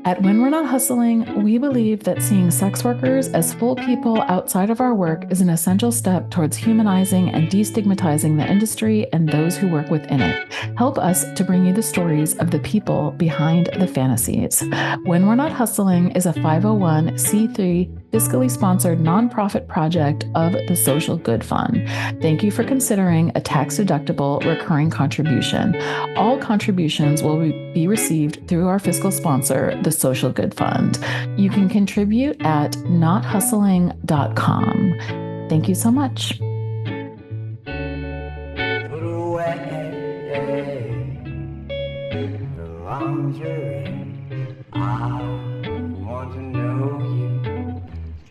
At When We're Not Hustling, we believe that seeing sex workers as full people outside of our work is an essential step towards humanizing and destigmatizing the industry and those who work within it. Help us to bring you the stories of the people behind the fantasies. When We're Not Hustling is a 501c3 fiscally sponsored nonprofit project of the Social Good Fund. Thank you for considering a tax-deductible recurring contribution. All contributions will be received through our fiscal sponsor, the Social Good Fund. You can contribute at nothustling.com. Thank you so much. Put away the lingerie. I want to know you.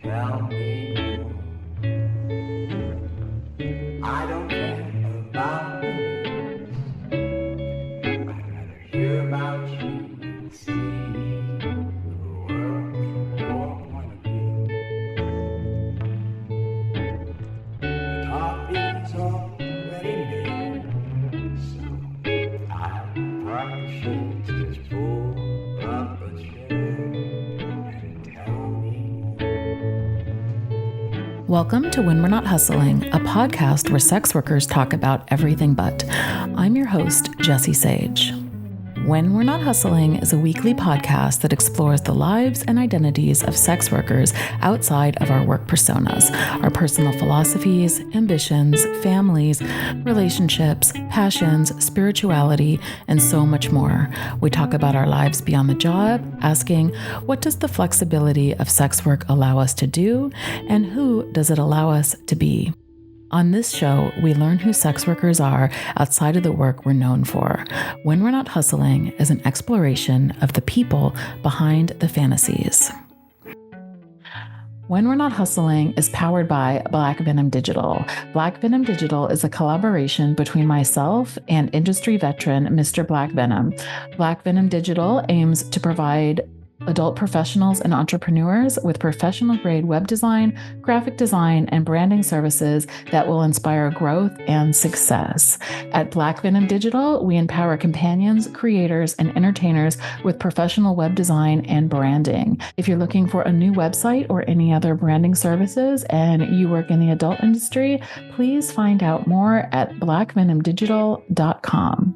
Tell me more. I don't care about the news. I'd rather hear about you and see the world from your point of view. The coffee's already made, so I probably should just pull up a chair and tell me more. Welcome to When We're Not Hustling, a podcast where sex workers talk about everything but. I'm your host, Jessie Sage. When We're Not Hustling is a weekly podcast that explores the lives and identities of sex workers outside of our work personas, our personal philosophies, ambitions, families, relationships, passions, spirituality, and so much more. We talk about our lives beyond the job, asking, what does the flexibility of sex work allow us to do, and who does it allow us to be? On this show, we learn who sex workers are outside of the work we're known for. When We're Not Hustling is an exploration of the people behind the fantasies. When We're Not Hustling is powered by Black Venom Digital. Black Venom Digital is a collaboration between myself and industry veteran Mr. Black Venom. Black Venom Digital aims to provide adult professionals and entrepreneurs with professional-grade web design, graphic design, and branding services that will inspire growth and success. At Black Venom Digital, we empower companions, creators, and entertainers with professional web design and branding. If you're looking for a new website or any other branding services and you work in the adult industry, please find out more at blackvenomdigital.com.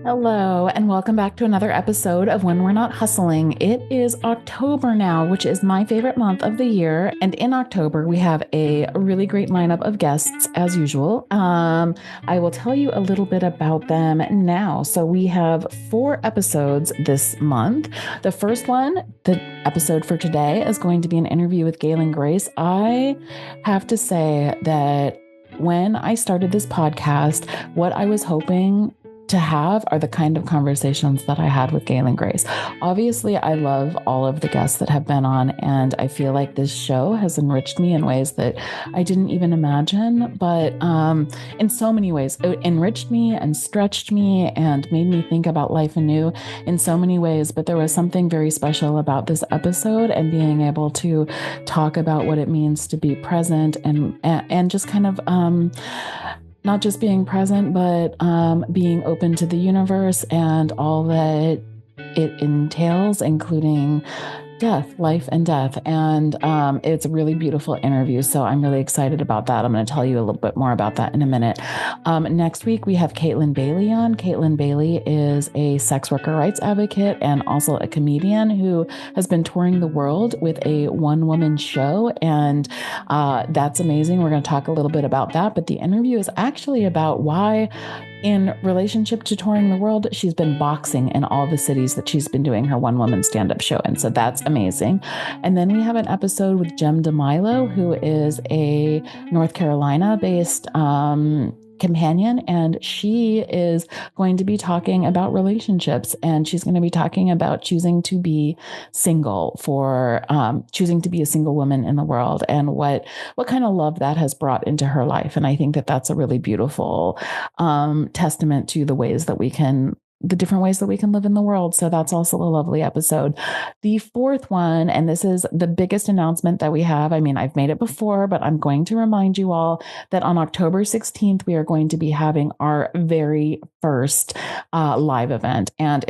Hello, and welcome back to another episode of When We're Not Hustling. It is October now, which is my favorite month of the year. And in October, we have a really great lineup of guests as usual. I will tell you a little bit about them now. So we have 4 episodes this month. The first one, the episode for today, is going to be an interview with Galen Grace. I have to say that when I started this podcast, what I was hoping to have are the kind of conversations that I had with Galen Grace. Obviously, I love all of the guests that have been on, and I feel like this show has enriched me in ways that I didn't even imagine, but in so many ways, it enriched me and stretched me and made me think about life anew in so many ways. But there was something very special about this episode and being able to talk about what it means to be present and just kind of not just being present, but being open to the universe and all that it entails, including death, life and death. And it's a really beautiful interview. So I'm really excited about that. I'm going to tell you a little bit more about that in a minute. Next week, we have Caitlin Bailey on. Caitlin Bailey is a sex worker rights advocate and also a comedian who has been touring the world with a one-woman show. And that's amazing. We're going to talk a little bit about that. But the interview is actually about why, in relationship to touring the world, she's been boxing in all the cities that she's been doing her one-woman stand-up show in. So that's amazing. And then we have an episode with Jem DeMilo, who is a North Carolina-based companion, and she is going to be talking about relationships, and she's going to be talking about choosing to be single choosing to be a single woman in the world and what kind of love that has brought into her life. And I think that that's a really beautiful testament to the ways that we can the different ways that we can live in the world. So that's also a lovely episode. The fourth one, and this is the biggest announcement that we have. I mean, I've made it before, but I'm going to remind you all that on October 16th, we are going to be having our very first live event. And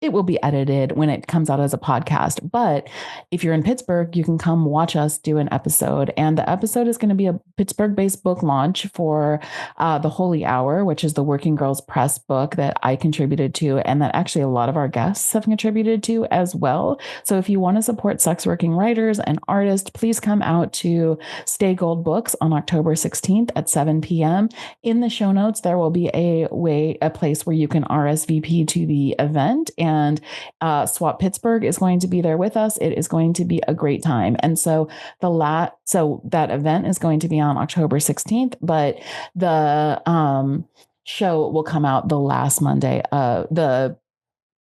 it will be edited when it comes out as a podcast. But if you're in Pittsburgh, you can come watch us do an episode. And the episode is going to be a Pittsburgh-based book launch for The Holy Hour, which is the Working Girls Press book that I contributed to, and that actually a lot of our guests have contributed to as well. So if you want to support sex working writers and artists, please come out to Stay Gold Books on October 16th at 7 p.m. In the show notes, there will be a place where you can RSVP to the event. And Swap Pittsburgh is going to be there with us. It is going to be a great time. And so that event is going to be on October 16th, but the show will come out the last Monday.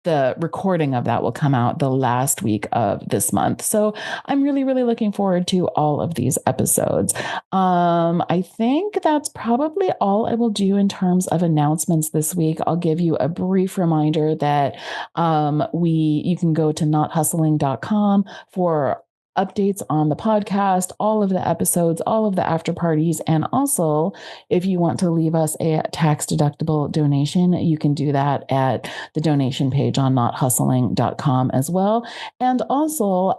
The recording of that will come out the last week of this month. So I'm really, really looking forward to all of these episodes. I think that's probably all I will do in terms of announcements this week. I'll give you a brief reminder that you can go to nothustling.com for updates on the podcast, all of the episodes, all of the after parties. And also, if you want to leave us a tax-deductible donation, you can do that at the donation page on nothustling.com as well. And also,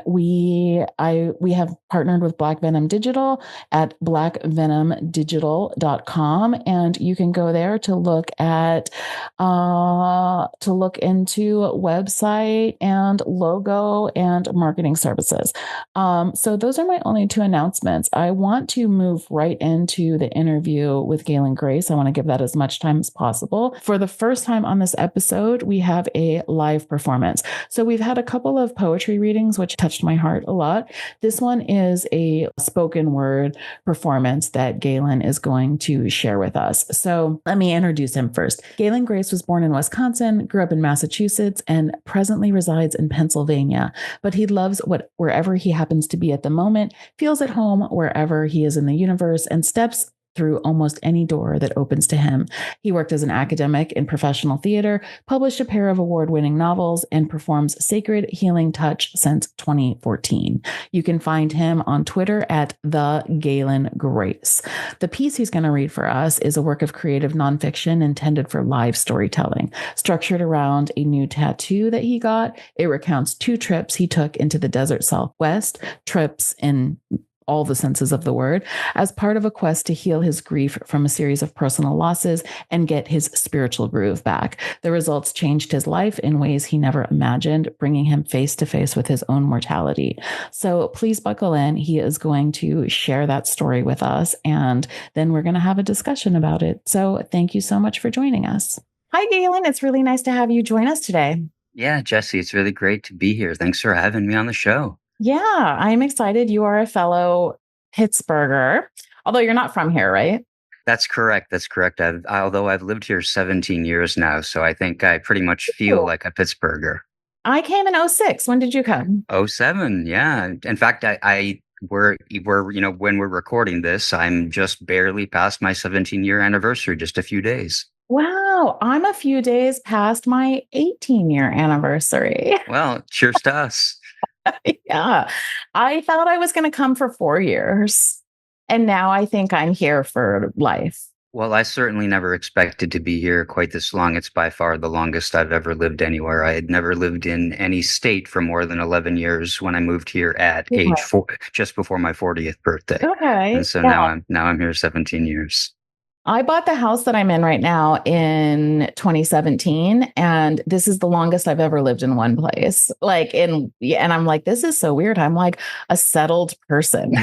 we have partnered with Black Venom Digital at blackvenomdigital.com, and you can go there to look into website and logo and marketing services. So those are my only two announcements. I want to move right into the interview with Galen Grace. I want to give that as much time as possible. For the first time on this episode, we have a live performance. So we've had a couple of poetry readings, which touched my heart a lot. This one is a spoken word performance that Galen is going to share with us. So let me introduce him first. Galen Grace was born in Wisconsin, grew up in Massachusetts, and presently resides in Pennsylvania. But he loves wherever he happens to be at the moment, feels at home wherever he is in the universe, and steps through almost any door that opens to him. He worked as an academic in professional theater, published a pair of award-winning novels, and performs Sacred Healing Touch since 2014. You can find him on Twitter at the Galen Grace. The piece he's going to read for us is a work of creative nonfiction intended for live storytelling, structured around a new tattoo that he got. It recounts 2 trips he took into the desert Southwest, trips in all the senses of the word, as part of a quest to heal his grief from a series of personal losses and get his spiritual groove back. The results changed his life in ways he never imagined, bringing him face to face with his own mortality. So please buckle in. He is going to share that story with us, and then we're going to have a discussion about it. So thank you so much for joining us. Hi, Galen. It's really nice to have you join us today. Yeah, Jessie, it's really great to be here. Thanks for having me on the show. Yeah, I'm excited. You are a fellow Pittsburgher, although you're not from here, right? That's correct. Although I've lived here 17 years now, so I think I pretty much feel like a Pittsburgher. I came in 06. When did you come? 07, yeah. In fact, when we're recording this, I'm just barely past my 17-year anniversary, just a few days. Wow, I'm a few days past my 18-year anniversary. Well, cheers to us. Yeah, I thought I was going to come for 4 years, and now I think I'm here for life. Well, I certainly never expected to be here quite this long. It's by far the longest I've ever lived anywhere. I had never lived in any state for more than 11 years when I moved here at age 4, just before my 40th birthday. Okay. And so now I'm here 17 years. I bought the house that I'm in right now in 2017, and this is the longest I've ever lived in one place. And I'm like, this is so weird. I'm like a settled person.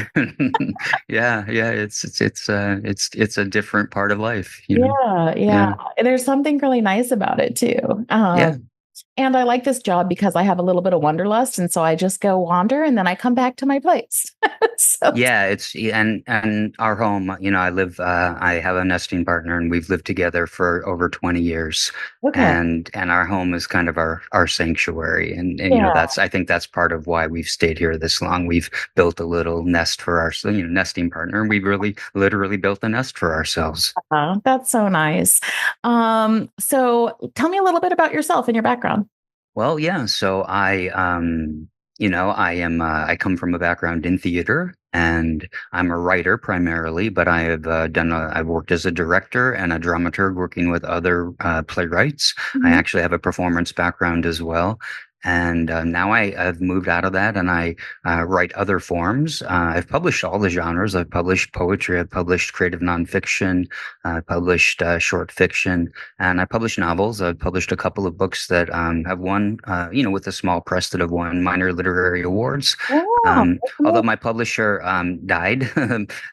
Yeah. It's a different part of life. You know? Yeah. There's something really nice about it too. Yeah. And I like this job because I have a little bit of wanderlust. And so I just go wander and then I come back to my place. So Yeah, and our home, I have a nesting partner and we've lived together for over 20 years. okay. And our home is kind of our sanctuary. And Yeah. I think that's part of why we've stayed here this long. We've built a little nest for our, nesting partner. And we really literally built a nest for ourselves. That's so nice. So tell me a little bit about yourself and your background. Well, yeah. So I come from a background in theater and I'm a writer primarily, but I have I've worked as a director and a dramaturg working with other playwrights. I Mhm. actually have a performance background as well. And now I've moved out of that and I write other forms. I've published all the genres. I've published poetry. I've published creative nonfiction. I published short fiction. And I publish novels. I've published a couple of books that have won, with a small press that have won minor literary awards. Wow. That's Although amazing. my publisher died,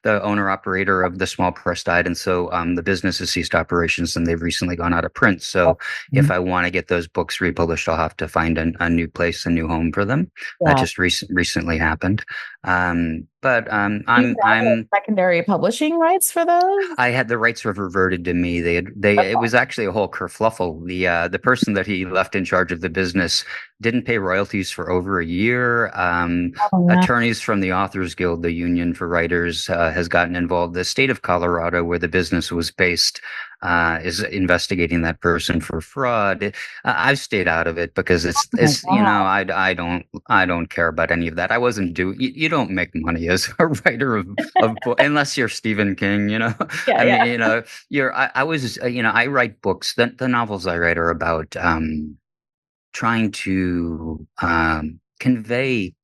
the owner operator of the small press died, and so the business has ceased operations, and they've recently gone out of print. So if I want to get those books republished, I'll have to find a new place, a new home for them. That Yeah. just recently happened. But Do you have like secondary publishing rights for those? I had the rights reverted to me. It was actually a whole kerfluffle. The person that he left in charge of the business didn't pay royalties for over a year. Oh, no. Attorneys from the Authors Guild, the union for writers, has gotten involved. The state of Colorado, where the business was based, is investigating that person for fraud. I've stayed out of it because Oh my God. I don't care about any of that. I wasn't you don't make money as a writer of unless you're Stephen King, Yeah, I mean, yeah. I was, I write books. The novels I write are about trying to convey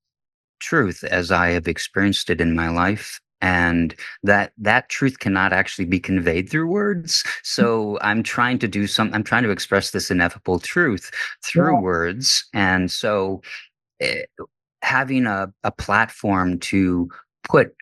truth as I have experienced it in my life. And that truth cannot actually be conveyed through words. So I'm trying to express this ineffable truth through Yeah. words. And so eh, having a platform to put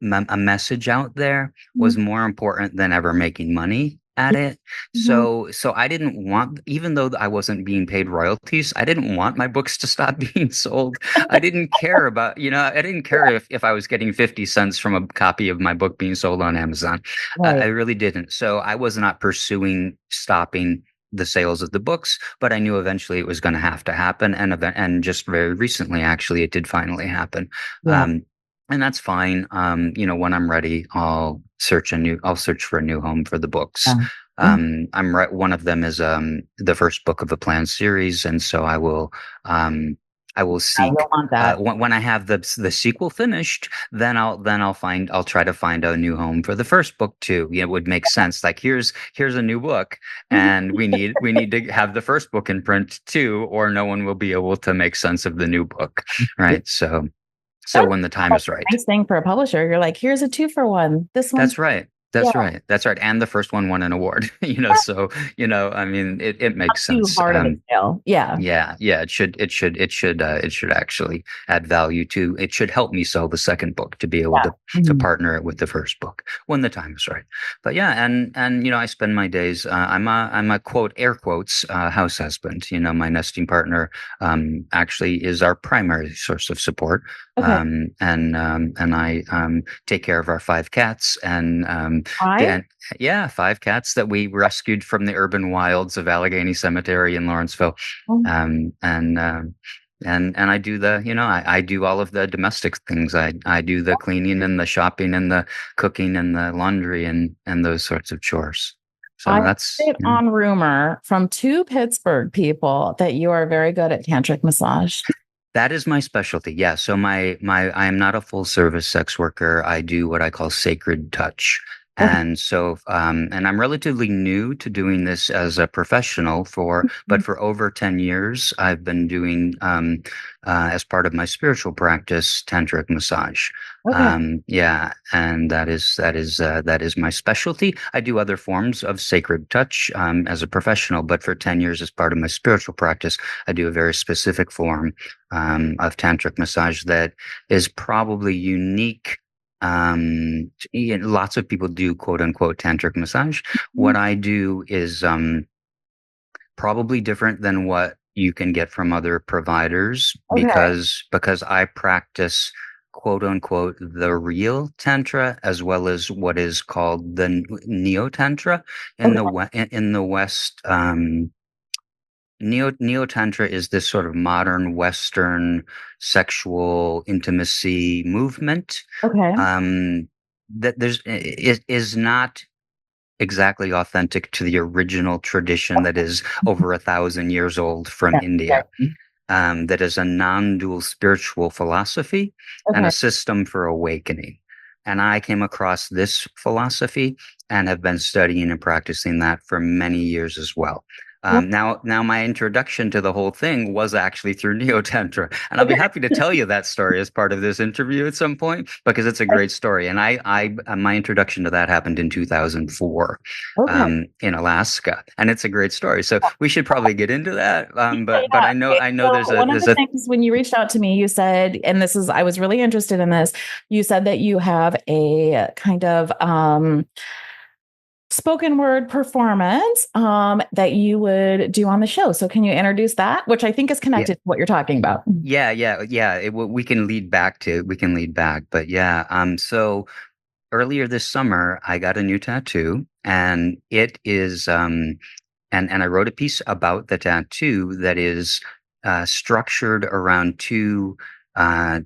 a message out there was Mhm. more important than ever making money at it. Mhm. So I didn't want, even though I wasn't being paid royalties, I didn't want my books to stop being sold. I didn't care about, I didn't care if I was getting 50 cents from a copy of my book being sold on Amazon. I Right. really didn't. So I was not pursuing stopping the sales of the books, but I knew eventually it was going to have to happen. And just very recently, actually, it did finally happen. Yeah. And that's fine. When I'm ready, I'll search for a new home for the books. Yeah. Mhm. One of them is the first book of a planned series, and so I will I seek don't want that. when I have the sequel finished, I'll try to find a new home for the first book too. It would make sense. Like here's a new book, and we need to have the first book in print too, or no one will be able to make sense of the new book, right? So That would when the sound time like is a right. nice thing for a publisher. You're like, here's a 2-for-1. This one's That's right. yeah, That's right. That's right. And the first one won an award, so, I mean, it not makes too sense. hard of a sale. Yeah. Yeah, it should actually add value to, it should help me sell the second book to be able Yeah. to Mhm. partner it with the first book when the time is right. But yeah, and I spend my days, I'm a quote, air quotes, house husband. My nesting partner, actually is our primary source of support. Okay. And I, take care of our 5 cats and, I Dan, yeah, 5 cats that we rescued from the urban wilds of Allegheny Cemetery in Lawrenceville. um, Um, and um, and I do I do all of the domestic things. I do the cleaning and the shopping and the cooking and the laundry and those sorts of chores. So I that's sit on rumor from 2 Pittsburgh people that you are very good at tantric massage. that is my specialty. Yeah. So I am not a full service sex worker. I do what I call sacred touch. Okay. And so, and I'm relatively new to doing this as a professional but for over 10 years, I've been doing, as part of my spiritual practice, tantric massage. Okay. Yeah. And that is my specialty. I do other forms of sacred touch, as a professional, but for 10 years, as part of my spiritual practice, I do a very specific form, of tantric massage that is probably unique. Lots of people do quote unquote tantric massage. What I do is probably different than what you can get from other providers Okay. because I practice quote unquote the real tantra as well as what is called the neo tantra in Okay. the West. Neo Tantra is this sort of modern Western sexual intimacy movement Okay. um, that is not exactly authentic to the original tradition that is over 1,000 years old from Yeah. India. Yeah. That is a non-dual spiritual philosophy and Okay. a system for awakening. And I came across this philosophy and have been studying and practicing that for many years as well. Well, Now, my introduction to the whole thing was actually through Neo Tantra, and I'll be okay. happy to tell you that story as part of this interview at some point because it's a great story. And my introduction to that happened in 2004 Okay. in Alaska, and it's a great story. So we should probably get into that. But Yeah. I know So there's one of there's the a things when you reached out to me, you said, and this is, I was really interested in this. You said that you have a kind of spoken word performance that you would do on the show. So can you introduce that, which I think is yeah connected to what you're talking about? yeah. We can lead back, but yeah. So earlier this summer, I got a new tattoo, and it is and I wrote a piece about the tattoo that is structured around two uh,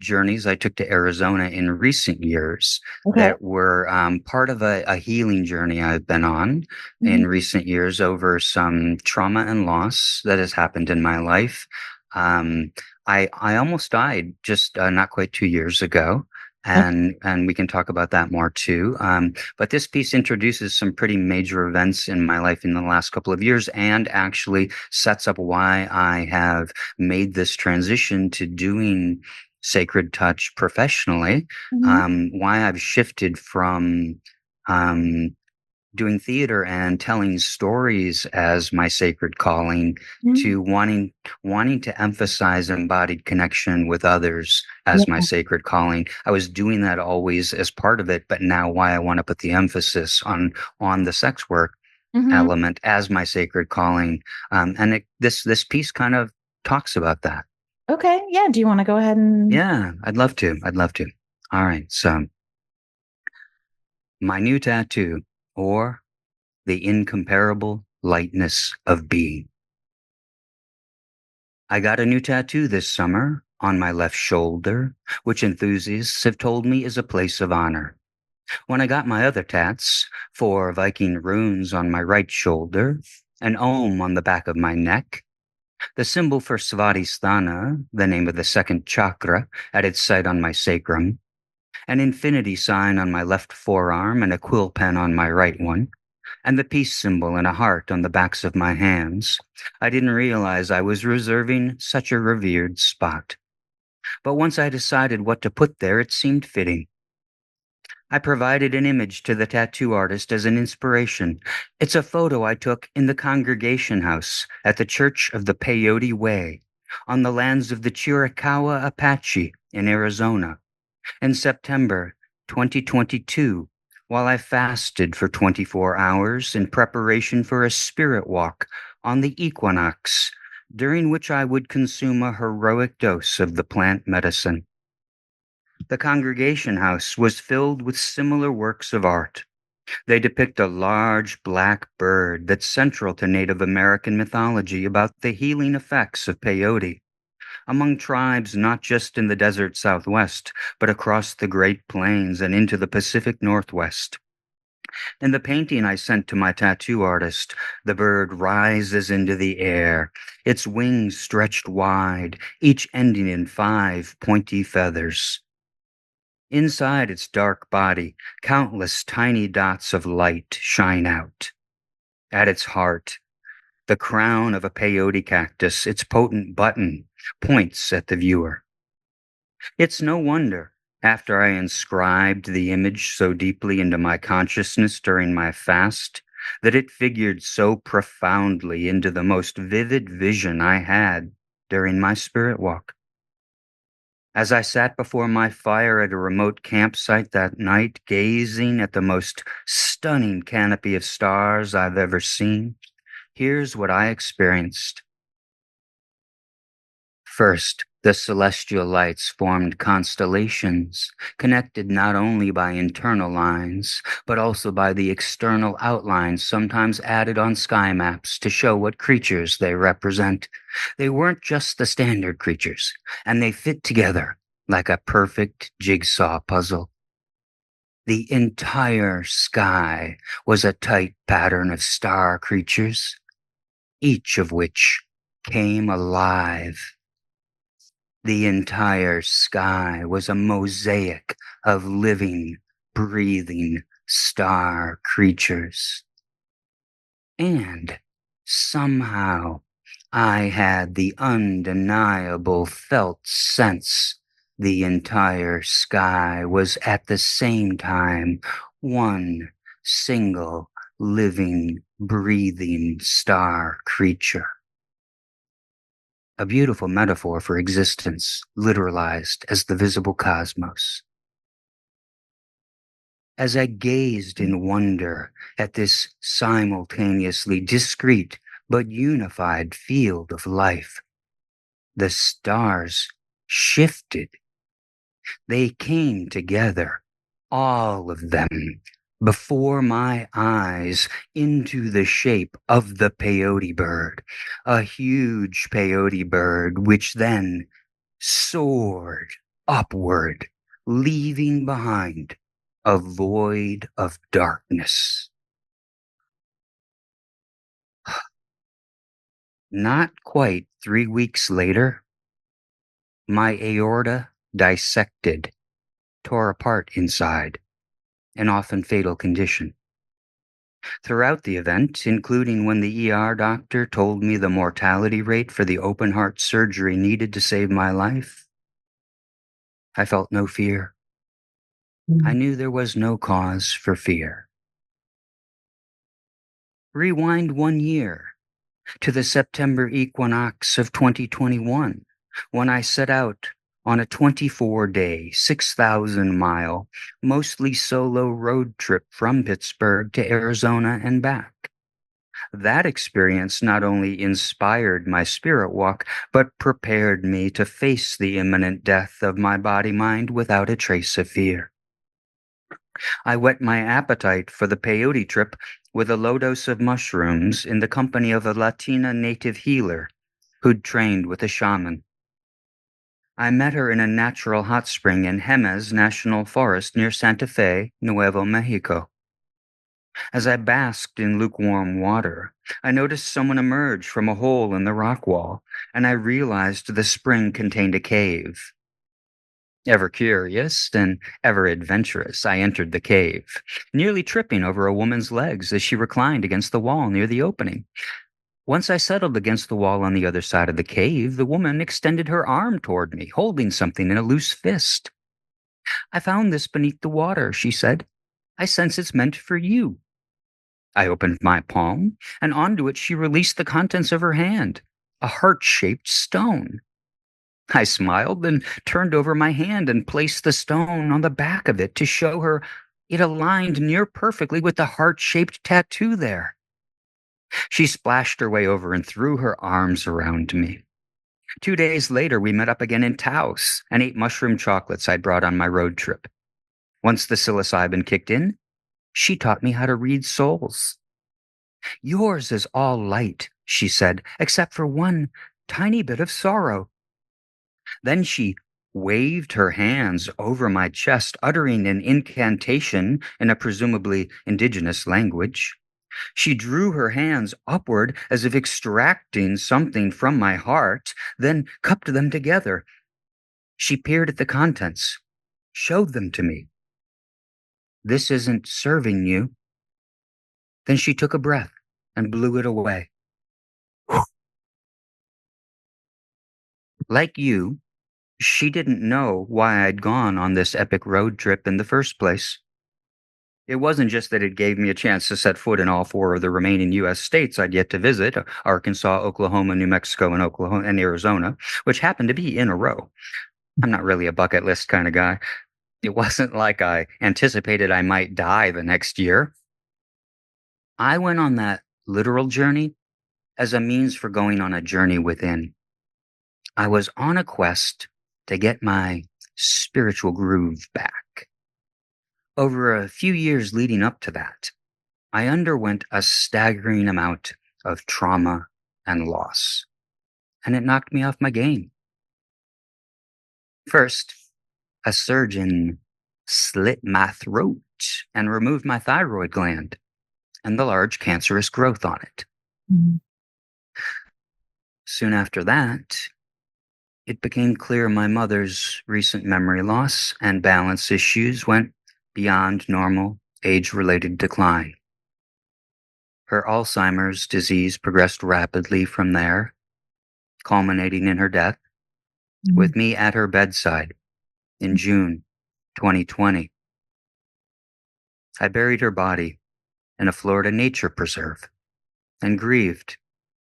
journeys I took to Arizona in recent years Okay. that were part of a healing journey I've been on Mhm. in recent years over some trauma and loss that has happened in my life. Um, I almost died just not quite 2 years ago. Okay. And we can talk about that more too. But this piece introduces some pretty major events in my life in the last couple of years, and actually sets up why I have made this transition to doing sacred touch professionally, Mhm. why I've shifted from um, doing theater and telling stories as my sacred calling Mhm. to wanting to emphasize embodied connection with others as my Yeah. sacred calling. I was doing that always as part of it, but now why I want to put the emphasis on the sex work Mhm. element as my sacred calling. This piece kind of talks about that. Okay. Yeah. Do you want to go ahead and? Yeah, I'd love to. I'd love to. All right. So, my new tattoo, or the incomparable lightness of being. I got a new tattoo this summer on my left shoulder, which enthusiasts have told me is a place of honor. When I got my other tats, 4 Viking runes on my right shoulder, an Om on the back of my neck, the symbol for Svadhisthana, the name of the second chakra, at its site on my sacrum, an infinity sign on my left forearm and a quill pen on my right one, and the peace symbol and a heart on the backs of my hands. I didn't realize I was reserving such a revered spot. But once I decided what to put there, it seemed fitting. I provided an image to the tattoo artist as an inspiration. It's a photo I took in the congregation house at the Church of the Peyote Way on the lands of the Chiricahua Apache in Arizona in September 2022, while I fasted for 24 hours in preparation for a spirit walk on the equinox, during which I would consume a heroic dose of the plant medicine. The congregation house was filled with similar works of art. They depict a large black bird that's central to Native American mythology about the healing effects of peyote among tribes not just in the desert Southwest, but across the Great Plains and into the Pacific Northwest. In the painting I sent to my tattoo artist, the bird rises into the air, its wings stretched wide, each ending in 5 pointy feathers. Inside its dark body, countless tiny dots of light shine out. At its heart, the crown of a peyote cactus, its potent button, points at the viewer. It's no wonder, after I inscribed the image so deeply into my consciousness during my fast, that it figured so profoundly into the most vivid vision I had during my spirit walk. As I sat before my fire at a remote campsite that night, gazing at the most stunning canopy of stars I've ever seen, Here's what I experienced. First, the celestial lights formed constellations, connected not only by internal lines, but also by the external outlines sometimes added on sky maps to show what creatures they represent. They weren't just the standard creatures, and they fit together like a perfect jigsaw puzzle. The entire sky was a tight pattern of star creatures, each of which came alive. The entire sky was a mosaic of living, breathing star creatures. And somehow I had the undeniable felt sense the entire sky was at the same time one single living, breathing star creature. A beautiful metaphor for existence, literalized as the visible cosmos. As I gazed in wonder at this simultaneously discrete but unified field of life, the stars shifted. They came together, all of them, before my eyes into the shape of the peyote bird, a huge peyote bird which then soared upward, leaving behind a void of darkness. Not quite 3 weeks later, my aorta dissected, tore apart inside, an often fatal condition. Throughout the event, including when the ER doctor told me the mortality rate for the open heart surgery needed to save my life, I felt no fear. I knew there was no cause for fear. Rewind 1 year to the September equinox of 2021, when I set out on a 24-day, 6,000-mile, mostly solo road trip from Pittsburgh to Arizona and back. That experience not only inspired my spirit walk, but prepared me to face the imminent death of my body-mind without a trace of fear. I whet my appetite for the peyote trip with a low dose of mushrooms in the company of a Latina native healer who'd trained with a shaman. I met her in a natural hot spring in Jemez National Forest near Santa Fe, Nuevo Mexico. As I basked in lukewarm water, I noticed someone emerge from a hole in the rock wall, and I realized the spring contained a cave. Ever curious and ever adventurous, I entered the cave, nearly tripping over a woman's legs as she reclined against the wall near the opening. Once I settled against the wall on the other side of the cave, the woman extended her arm toward me, holding something in a loose fist. "I found this beneath the water," she said. "I sense it's meant for you." I opened my palm, and onto it she released the contents of her hand, a heart-shaped stone. I smiled and turned over my hand and placed the stone on the back of it to show her it aligned near perfectly with the heart-shaped tattoo there. She splashed her way over and threw her arms around me. 2 days later, we met up again in Taos and ate mushroom chocolates I'd brought on my road trip. Once the psilocybin kicked in, she taught me how to read souls. "Yours is all light," she said, "except for one tiny bit of sorrow." Then she waved her hands over my chest, uttering an incantation in a presumably indigenous language. She drew her hands upward as if extracting something from my heart, then cupped them together. She peered at the contents, showed them to me. "This isn't serving you." Then she took a breath and blew it away. Like you, she didn't know why I'd gone on this epic road trip in the first place. It wasn't just that it gave me a chance to set foot in all 4 of the remaining U.S. states I'd yet to visit, Arkansas, Oklahoma, New Mexico, and Arizona, which happened to be in a row. I'm not really a bucket list kind of guy. It wasn't like I anticipated I might die the next year. I went on that literal journey as a means for going on a journey within. I was on a quest to get my spiritual groove back. Over a few years leading up to that, I underwent a staggering amount of trauma and loss, and it knocked me off my game. First, a surgeon slit my throat and removed my thyroid gland and the large cancerous growth on it. Mhm. Soon after that, it became clear my mother's recent memory loss and balance issues went beyond normal age-related decline. Her Alzheimer's disease progressed rapidly from there, culminating in her death, with me at her bedside in June 2020. I buried her body in a Florida nature preserve and grieved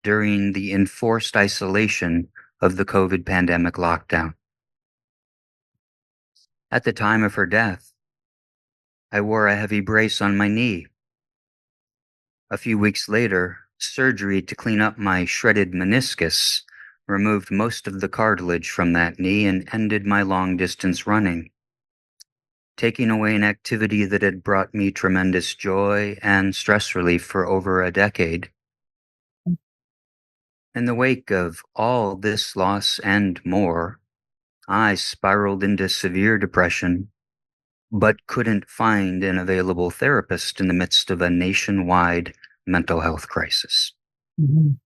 during the enforced isolation of the COVID pandemic lockdown. At the time of her death, I wore a heavy brace on my knee. A few weeks later, surgery to clean up my shredded meniscus removed most of the cartilage from that knee and ended my long-distance running, taking away an activity that had brought me tremendous joy and stress relief for over a decade. In the wake of all this loss and more, I spiraled into severe depression, but couldn't find an available therapist in the midst of a nationwide mental health crisis. Mhm.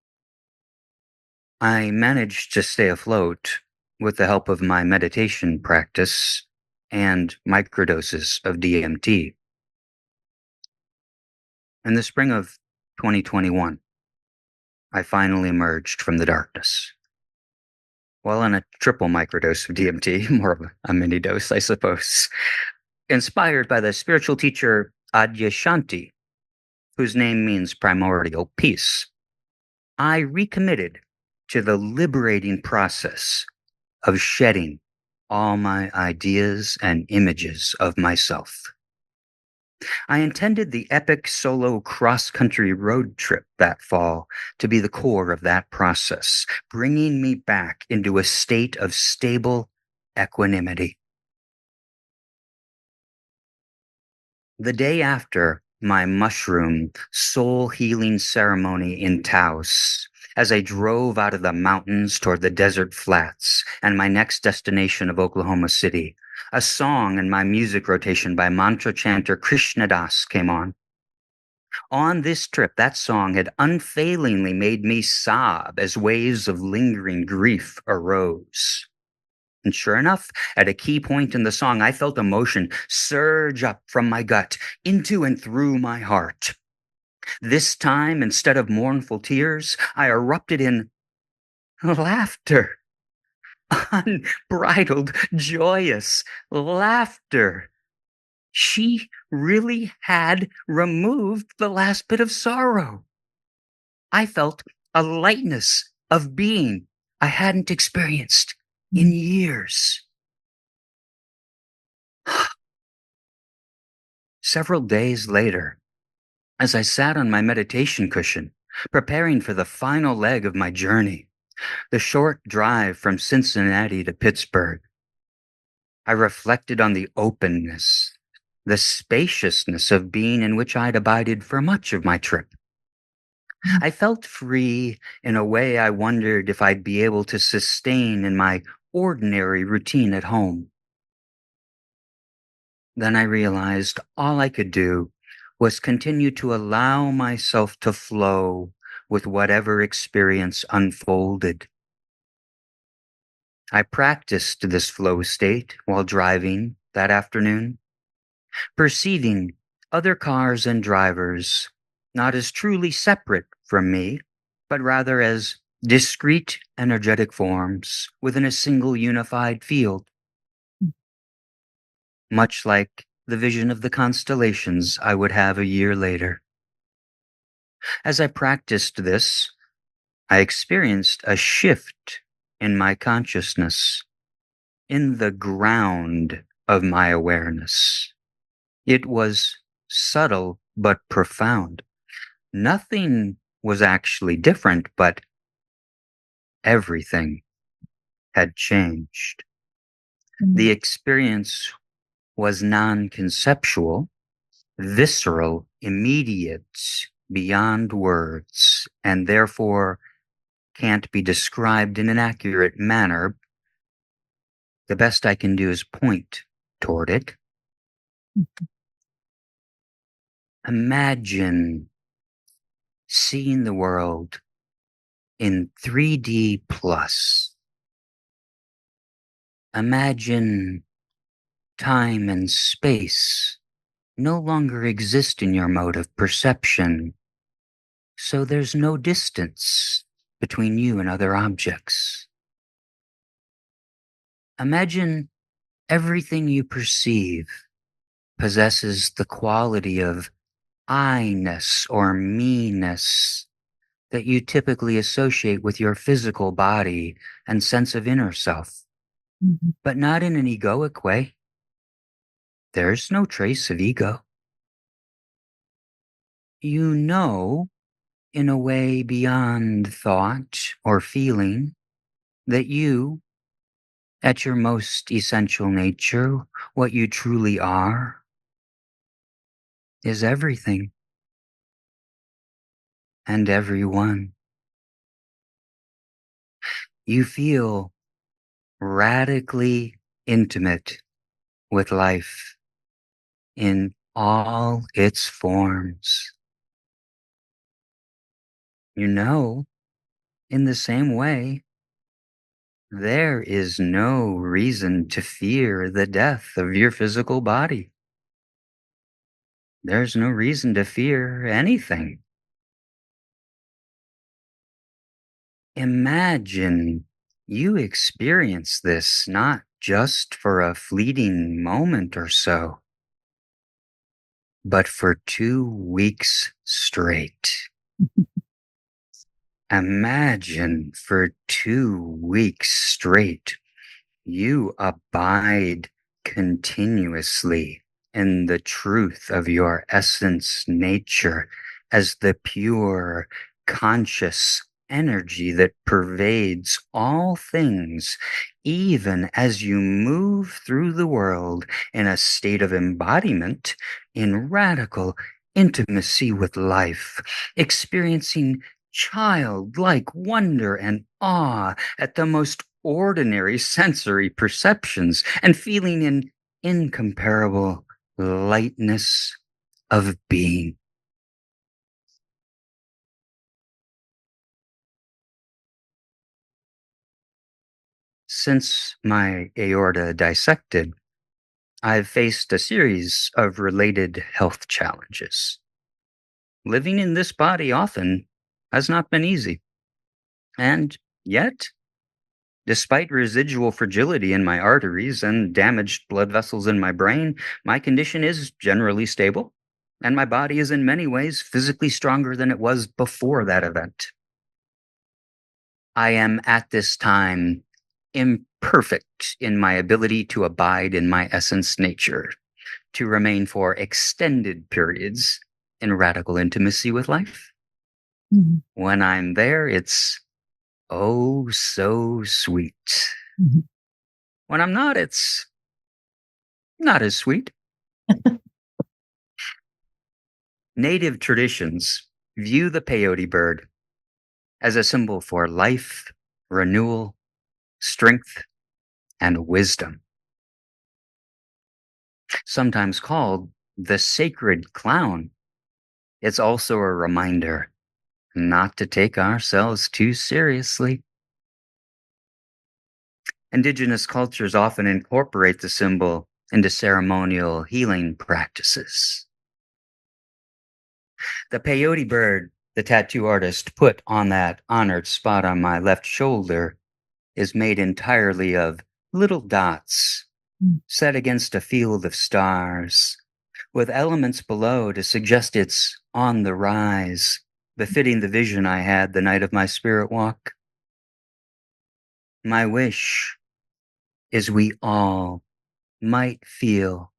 I managed to stay afloat with the help of my meditation practice and microdoses of DMT. In the spring of 2021, I finally emerged from the darkness. While on a triple microdose of DMT, more of a mini dose, I suppose, inspired by the spiritual teacher Adyashanti, whose name means primordial peace, I recommitted to the liberating process of shedding all my ideas and images of myself. I intended the epic solo cross-country road trip that fall to be the core of that process, bringing me back into a state of stable equanimity. The day after my mushroom soul healing ceremony in Taos, as I drove out of the mountains toward the desert flats and my next destination of Oklahoma City, a song in my music rotation by mantra chanter Krishna Das came on. On this trip, that song had unfailingly made me sob as waves of lingering grief arose. And sure enough, at a key point in the song, I felt emotion surge up from my gut into and through my heart. This time, instead of mournful tears, I erupted in laughter. Unbridled, joyous laughter. She really had removed the last bit of sorrow. I felt a lightness of being I hadn't experienced in years. Several days later, as I sat on my meditation cushion, preparing for the final leg of my journey, the short drive from Cincinnati to Pittsburgh, I reflected on the openness, the spaciousness of being in which I'd abided for much of my trip. I felt free in a way I wondered if I'd be able to sustain in my ordinary routine at home. Then I realized all I could do was continue to allow myself to flow with whatever experience unfolded. I practiced this flow state while driving that afternoon, perceiving other cars and drivers not as truly separate from me, but rather as discrete energetic forms within a single unified field. Much like the vision of the constellations I would have a year later. As I practiced this, I experienced a shift in my consciousness, in the ground of my awareness. It was subtle but profound. Nothing was actually different, but everything had changed. The experience was non-conceptual, visceral, immediate, beyond words, and therefore can't be described in an accurate manner. The best I can do is point toward it. Imagine seeing the world in 3D plus. Imagine time and space no longer exist in your mode of perception, so there's no distance between you and other objects. Imagine everything you perceive possesses the quality of I-ness or me-ness that you typically associate with your physical body and sense of inner self, but not in an egoic way. There's no trace of ego. You know, in a way beyond thought or feeling, that you, at your most essential nature, what you truly are, is everything and everyone. You feel radically intimate with life in all its forms. You know, in the same way, there is no reason to fear the death of your physical body. There's no reason to fear anything. Imagine you experience this not just for a fleeting moment or so, but for 2 weeks straight. Imagine for 2 weeks straight, you abide continuously in the truth of your essence nature as the pure, conscious energy that pervades all things, even as you move through the world in a state of embodiment, in radical intimacy with life, experiencing childlike wonder and awe at the most ordinary sensory perceptions, and feeling an incomparable lightness of being. Since my aorta dissected, I've faced a series of related health challenges. Living in this body often has not been easy. And yet, despite residual fragility in my arteries and damaged blood vessels in my brain, my condition is generally stable, and my body is in many ways physically stronger than it was before that event. I am at this time imperfect in my ability to abide in my essence nature, to remain for extended periods in radical intimacy with life. When I'm there, it's oh so sweet. When I'm not, it's not as sweet. Native traditions view the peyote bird as a symbol for life, renewal, strength, and wisdom. Sometimes called the sacred clown, it's also a reminder not to take ourselves too seriously. Indigenous cultures often incorporate the symbol into ceremonial healing practices. The peyote bird the tattoo artist put on that honored spot on my left shoulder is made entirely of little dots set against a field of stars, with elements below to suggest it's on the rise, befitting the vision I had the night of my spirit walk. My wish is we all might feel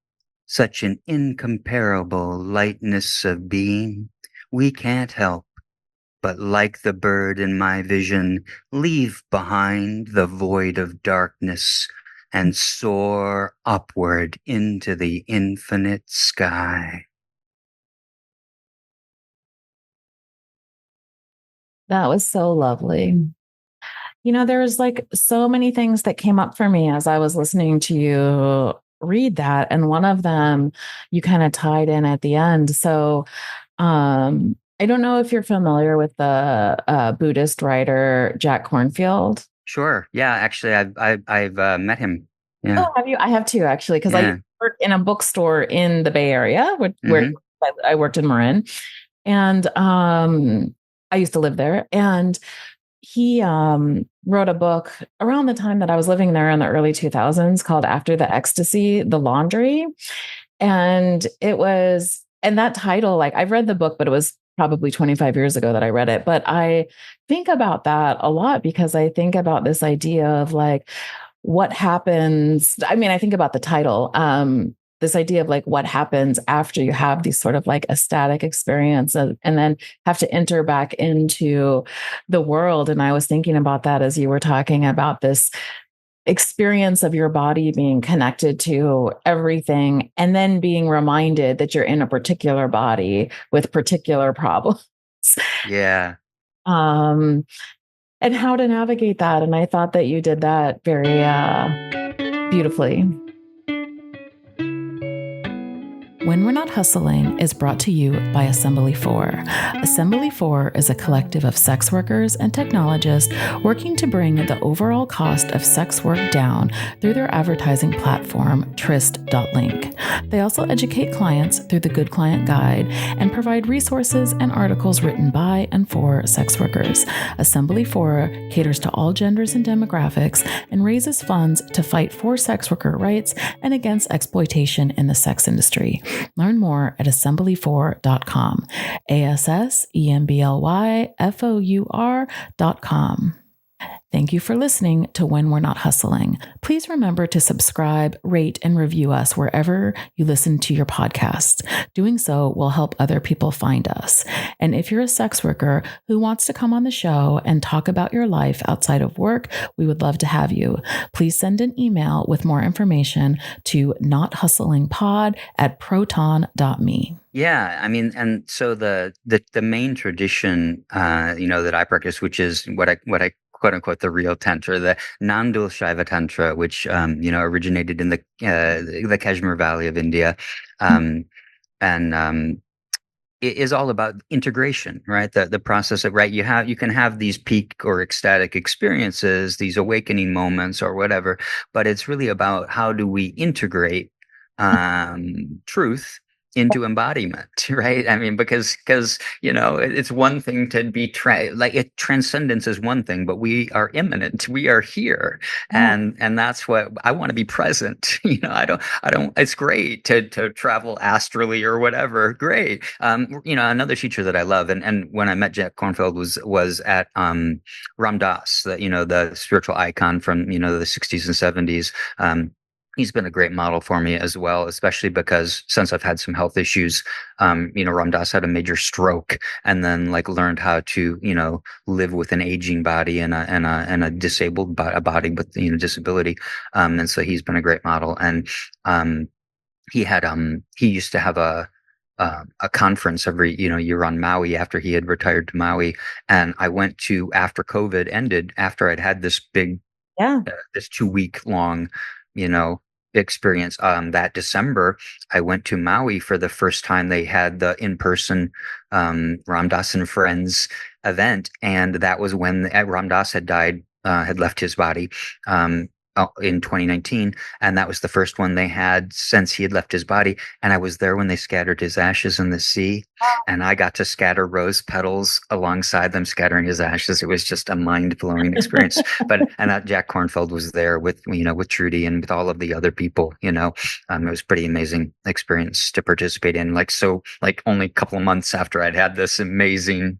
such an incomparable lightness of being we can't help but like the bird in my vision, leave behind the void of darkness and soar upward into the infinite sky. That was so lovely. There was like so many things that came up for me as I was listening to you read that. And one of them you kind of tied in at the end. So, I don't know if you're familiar with the Buddhist writer Jack Kornfield. Sure. Yeah. Actually, I've met him. Yeah. Oh, have you? I have too, actually, because I used Yeah. to work in a bookstore in the Bay Area where Hmm. I worked in Marin. And I used to live there. And he wrote a book around the time that I was living there in the early 2000s called After the Ecstasy, The Laundry. And and that title, like I've read the book, but it was probably 25 years ago that I read it. But I think about that a lot because I think about this idea of like what happens. I mean, I think about the title, this idea of like what happens after you have these sort of like ecstatic experiences and then have to enter back into the world. And I was thinking about that as you were talking about this experience of your body being connected to everything and then being reminded that you're in a particular body with particular problems. Yeah. um and how to navigate that, and I thought that you did that very beautifully. When We're Not Hustling is brought to you by Assembly 4. Assembly 4 is a collective of sex workers and technologists working to bring the overall cost of sex work down through their advertising platform, Tryst.link. They also educate clients through the Good Client Guide and provide resources and articles written by and for sex workers. Assembly 4 caters to all genders and demographics and raises funds to fight for sex worker rights and against exploitation in the sex industry. Learn more at assembly4.com. ASSEMBLYFOUR.com. Thank you for listening to When We're Not Hustling. Please remember to subscribe, rate, and review us wherever you listen to your podcasts. Doing so will help other people find us. And if you're a sex worker who wants to come on the show and talk about your life outside of work, we would love to have you. Please send an email with more information to nothustlingpod@proton.me. Yeah, I mean, and so the main tradition, that I practice, which is what I quote unquote the real tantra, the non-dual Shaiva tantra, which originated in the Kashmir Valley of India, and it is all about integration, right? The process of, right, you can have these peak or ecstatic experiences, these awakening moments or whatever, but it's really about how do we integrate truth into embodiment, right? I mean, because it's one thing to be transcendence is one thing, but we are immanent, we are here, and that's what I want to be present. I don't. It's great to travel astrally or whatever. Great. Another teacher that I love, and when I met Jack Kornfield was at Ram Dass, the spiritual icon from the 60s and 70s. He's been a great model for me as well, especially because since I've had some health issues, Ram Dass had a major stroke and then learned how to, live with an aging body and a disabled body with, disability. And so he's been a great model. And he used to have a conference every, year on Maui after he had retired to Maui. And I went to, after COVID ended, after I'd had this big, this 2-week long, experience. That December, I went to Maui for the first time. They had the in-person Ram Dass and Friends event, and that was when Ram Dass had died, had left his body in 2019, and that was the first one they had since he had left his body. And I was there when they scattered his ashes in the sea, and I got to scatter rose petals alongside them scattering his ashes. It was just a mind-blowing experience. And that Jack Kornfield was there with Trudy and with all of the other people. It was pretty amazing experience to participate in. Only a couple of months after I'd had this amazing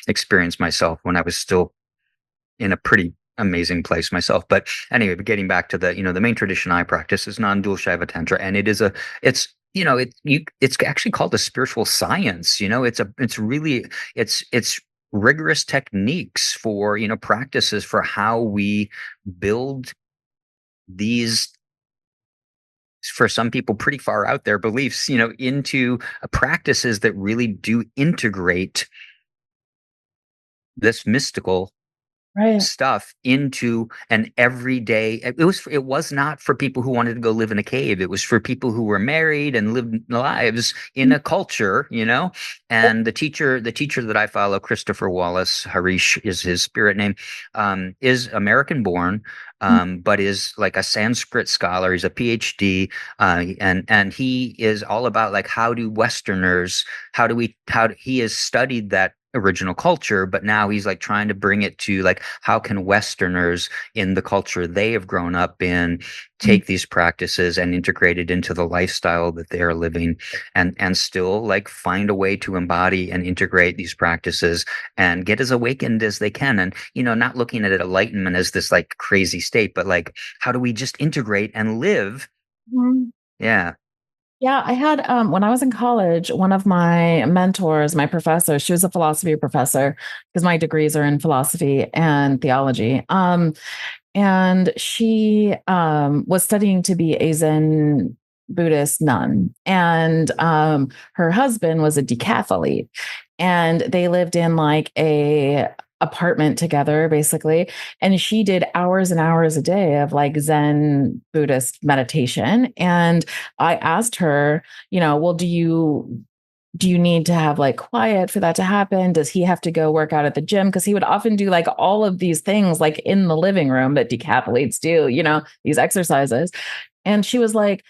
experience myself, when I was still in a pretty amazing place myself. But anyway, getting back to the main tradition I practice is non-dual Shaiva Tantra, and it's actually called a spiritual science. It's rigorous techniques for, practices for how we build these, for some people pretty far out there, beliefs, into practices that really do integrate this mystical Right. stuff into an everyday. It was not for people who wanted to go live in a cave. It was for people who were married and lived lives in a culture, and the teacher that I follow, Christopher Wallace, Harish is his spirit name, is American born, but is like a Sanskrit scholar. He's a PhD, and he is all about like, how do Westerners, he has studied that original culture, but now he's like trying to bring it to like, how can Westerners in the culture they have grown up in take these practices and integrate it into the lifestyle that they are living, and still like find a way to embody and integrate these practices and get as awakened as they can. And not looking at it enlightenment as this like crazy state, but like, how do we just integrate and live? Mhm. Yeah. Yeah, I had when I was in college, one of my mentors, my professor, she was a philosophy professor because my degrees are in philosophy and theology. And she was studying to be a Zen Buddhist nun, and her husband was a decathlete, and they lived in like a apartment together basically, and she did hours and hours a day of like Zen Buddhist meditation. And I asked her, well, do you need to have like quiet for that to happen? Does he have to go work out at the gym? Because he would often do like all of these things like in the living room that decathletes do, these exercises. And she was like,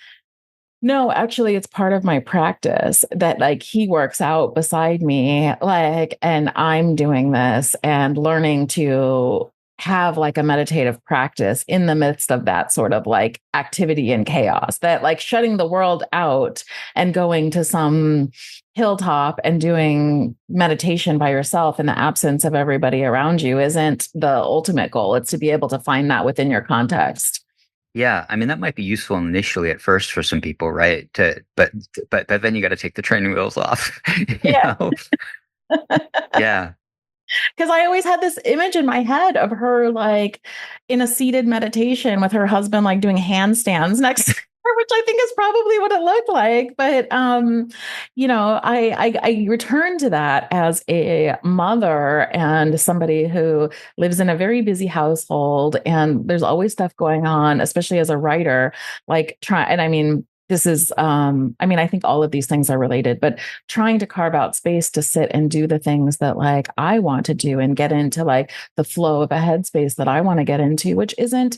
no, actually, it's part of my practice that like he works out beside me, like, and I'm doing this and learning to have like a meditative practice in the midst of that sort of like activity and chaos, that like shutting the world out and going to some hilltop and doing meditation by yourself in the absence of everybody around you isn't the ultimate goal. It's to be able to find that within your context. Yeah, I mean that might be useful initially at first for some people, right? But then you got to take the training wheels off, you Yeah. know? Yeah. Because I always had this image in my head of her like in a seated meditation with her husband, like doing handstands next to her, which I think is probably what it looked like. But I return to that as a mother and somebody who lives in a very busy household, and there's always stuff going on, especially as a writer. Like try, and I mean, this is I think all of these things are related, but trying to carve out space to sit and do the things that like I want to do and get into like the flow of a headspace that I want to get into, which isn't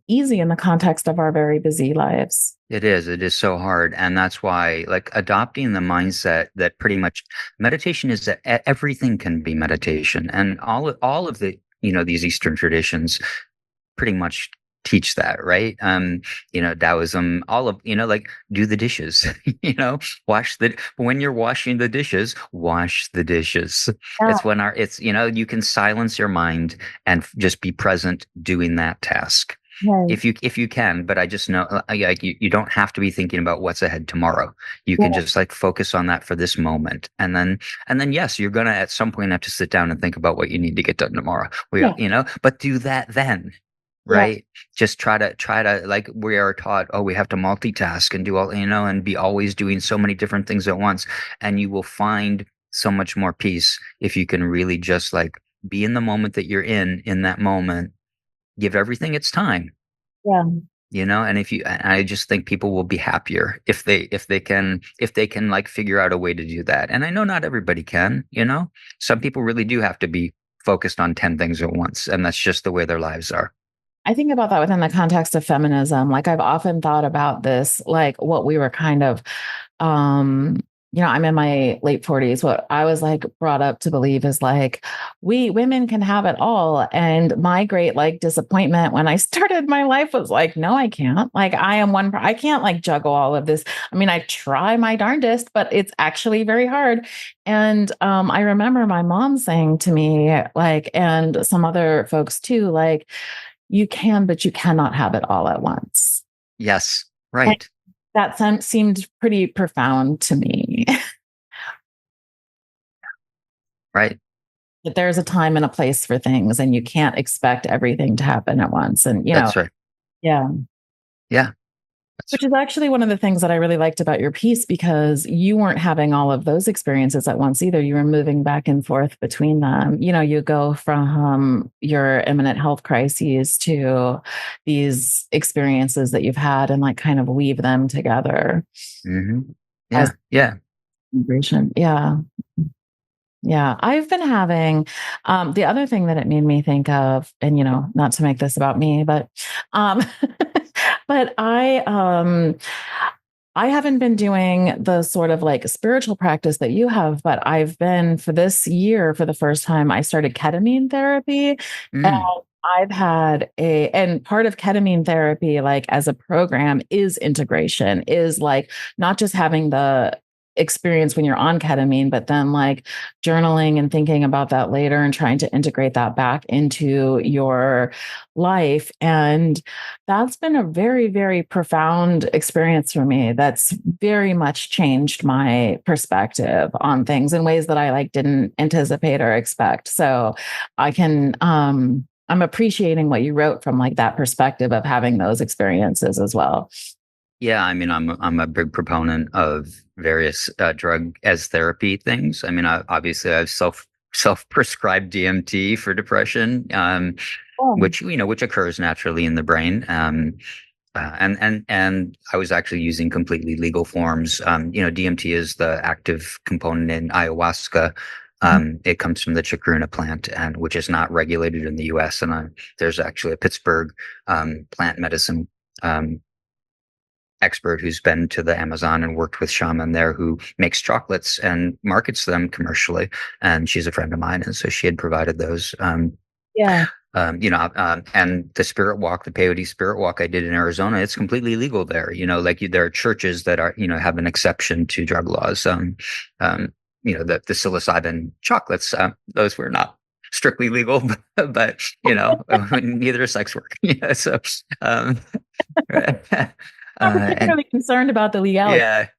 easy in the context of our very busy lives. It is. It is so hard. And that's why, like, adopting the mindset that pretty much meditation is that everything can be meditation. And all of the, these Eastern traditions pretty much teach that, right? Taoism, all of, like, do the dishes, when you're washing the dishes, wash the dishes. Yeah, You can silence your mind and just be present doing that task. right. If you can, but I just know, like, you don't have to be thinking about what's ahead tomorrow. You can Yeah, just like focus on that for this moment, and then yes, you're gonna at some point have to sit down and think about what you need to get done tomorrow. yeah, But do that then, yeah, right? Just try to like, we are taught, oh, we have to multitask and do all, and be always doing so many different things at once, and you will find so much more peace if you can really just like be in the moment that you're in that moment, give everything its time, yeah. and I just think people will be happier if they can like figure out a way to do that. And I know not everybody can, some people really do have to be focused on 10 things at once, and that's just the way their lives are. I think about that within the context of feminism. Like I've often thought about this, like what we were kind of um I'm in my late 40s. What I was like brought up to believe is like we women can have it all. And my great like disappointment when I started my life was like, no, I can't. Like I can't like juggle all of this. I mean, I try my darndest, but it's actually very hard. And I remember my mom saying to me, like, and some other folks too, like, you can, but you cannot have it all at once. Yes, And right. that seemed pretty profound to me. Right. that there's a time and a place for things, and you can't expect everything to happen at once. And, That's right. yeah. Yeah. Which is actually one of the things that I really liked about your piece, because you weren't having all of those experiences at once either. You were moving back and forth between them. You go from your imminent health crises to these experiences that you've had, and like kind of weave them together. Mm-hmm. Yeah. Yeah. Integration. Yeah. Yeah, I've been having the other thing that it made me think of, and not to make this about me, but um but I haven't been doing the sort of like spiritual practice that you have, but I've been, for this year, for the first time, I started ketamine therapy. And Mm. I've had and part of ketamine therapy, like as a program, is integration, is like not just having the experience when you're on ketamine, but then like journaling and thinking about that later and trying to integrate that back into your life. And that's been a very, very profound experience for me. That's very much changed my perspective on things in ways that I like didn't anticipate or expect. So I can, I'm appreciating what you wrote from like that perspective of having those experiences as well. Yeah, I mean, I'm a big proponent of various drug as therapy things. I mean, obviously, I've self prescribed DMT for depression, Oh, which occurs naturally in the brain. And I was actually using completely legal forms. DMT is the active component in ayahuasca. It comes from the chacruna plant, and which is not regulated in the U.S. And there's actually a Pittsburgh plant medicine expert who's been to the Amazon and worked with shaman there, who makes chocolates and markets them commercially. And she's a friend of mine, and so she had provided those. yeah. And the spirit walk, the peyote spirit walk I did in Arizona, it's completely legal there. There are churches that are, have an exception to drug laws. The psilocybin chocolates, those were not strictly legal, but neither is sex work. Yeah, so, Not and particularly concerned about the legality.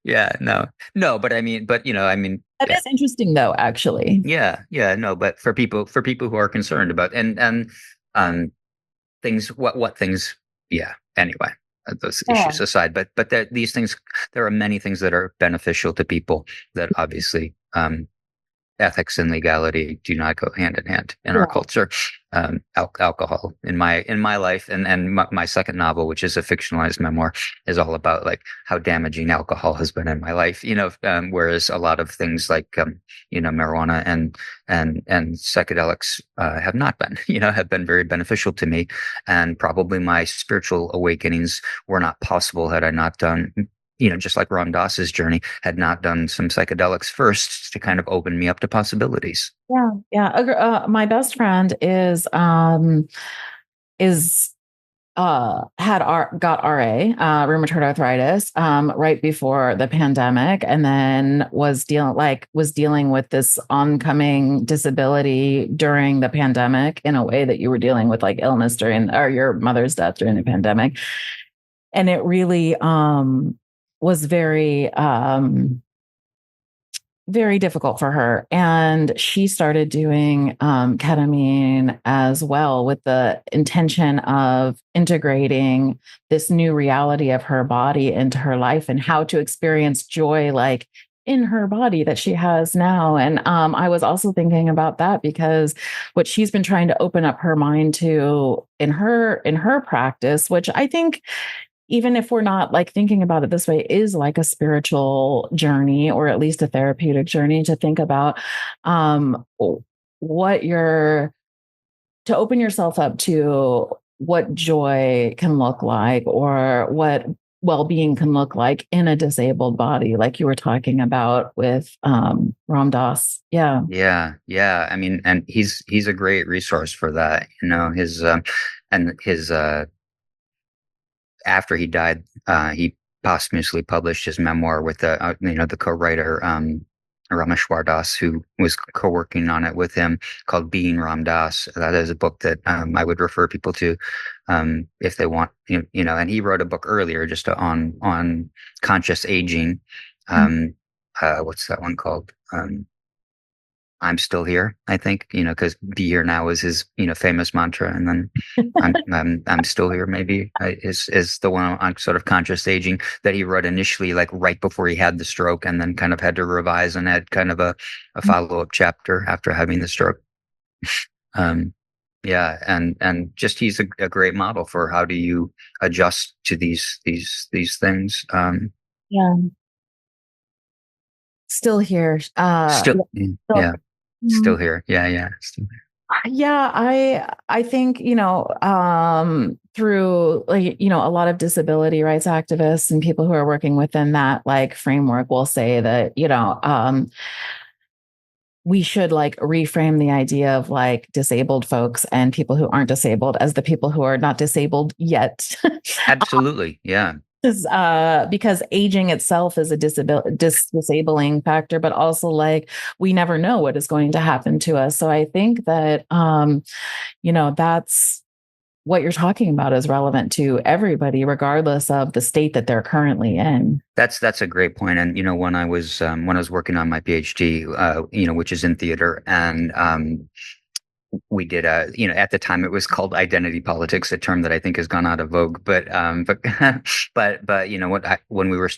no, but I mean, That is interesting though, actually. no, but for people who are concerned about um things, what things, anyway, those Yeah. issues aside, but these things, there are many things that are beneficial to people that obviously ethics and legality do not go hand in hand in our culture. Alcohol in my life, and my second novel, which is a fictionalized memoir, is all about like how damaging alcohol has been in my life. Whereas a lot of things like marijuana and psychedelics have not been, have been very beneficial to me, and probably my spiritual awakenings were not possible had I not done, just like Ram Dass's journey, had not done some psychedelics first to kind of open me up to possibilities. Yeah. Yeah. My best friend got RA, rheumatoid arthritis, right before the pandemic, and then was dealing with this oncoming disability during the pandemic in a way that you were dealing with like illness or your mother's death during the pandemic. And it really was very very difficult for her. And she started doing ketamine as well, with the intention of integrating this new reality of her body into her life and how to experience joy like in her body that she has now. And I was also thinking about that, because what she's been trying to open up her mind to in her practice, which I think, even if we're not like thinking about it this way, is like a spiritual journey, or at least a therapeutic journey, to think about what you're to open yourself up to what joy can look like, or what well-being can look like in a disabled body, like you were talking about with Ram Dass. Yeah. Yeah. I mean, and he's a great resource for that. His after he died, he posthumously published his memoir with the co-writer Rameshwar Das, who was co-working on it with him, called Being Ram Dass. That is a book that I would refer people to if they want. And he wrote a book earlier just on conscious aging. What's that one called? I'm still here, I think, because be here now is his, famous mantra. And then I'm still here, maybe is the one on sort of conscious aging that he wrote initially, like right before he had the stroke, and then kind of had to revise and had kind of a follow-up chapter after having the stroke. Um, yeah. And just, he's a great model for how do you adjust to these things. Yeah. Still here. Still, Still, yeah, still here. Yeah. Yeah. Still here. yeah, I think, through like, a lot of disability rights activists and people who are working within that like framework will say that, we should like reframe the idea of like disabled folks and people who aren't disabled as the people who are not disabled yet. Absolutely. Yeah. Because aging itself is a disabling factor, but also like we never know what is going to happen to us. So I think that, that's what you're talking about is relevant to everybody, regardless of the state that they're currently in. That's a great point. And when I was working on my PhD, which is in theater, and we did at the time it was called identity politics, a term that I think has gone out of vogue, but when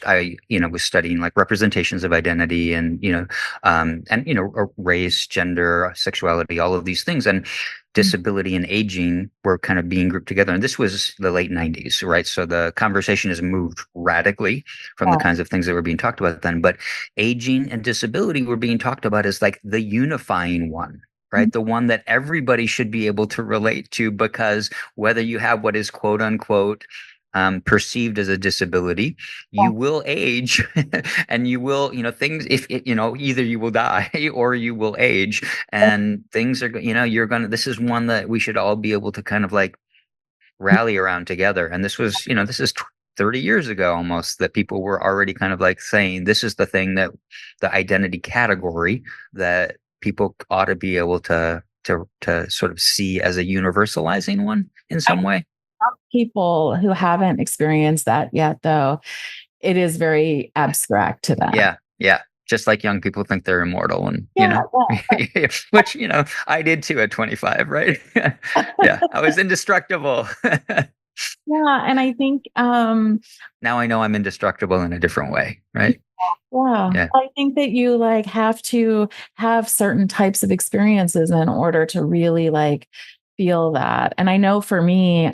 I was studying like representations of identity and race, gender, sexuality, all of these things, and disability and aging were kind of being grouped together. And this was the late 90s, right? So the conversation has moved radically from the kinds of things that were being talked about then, but aging and disability were being talked about as like the unifying one, right? The one that everybody should be able to relate to, because whether you have what is quote unquote perceived as a disability, you will age and you will, things, if it, either you will die or you will age, and things are, this is one that we should all be able to kind of like rally around together. And this was, this is 30 years ago almost, that people were already kind of like saying, this is the thing, that the identity category that people ought to be able to sort of see as a universalizing one in some way. People who haven't experienced that yet, though, it is very abstract to them. Yeah. Yeah. Just like young people think they're immortal, and which I did too at 25, right? Yeah, I was indestructible. Yeah, and I think now I know I'm indestructible in a different way, right? Yeah. I think that you like have to have certain types of experiences in order to really like feel that. And I know for me,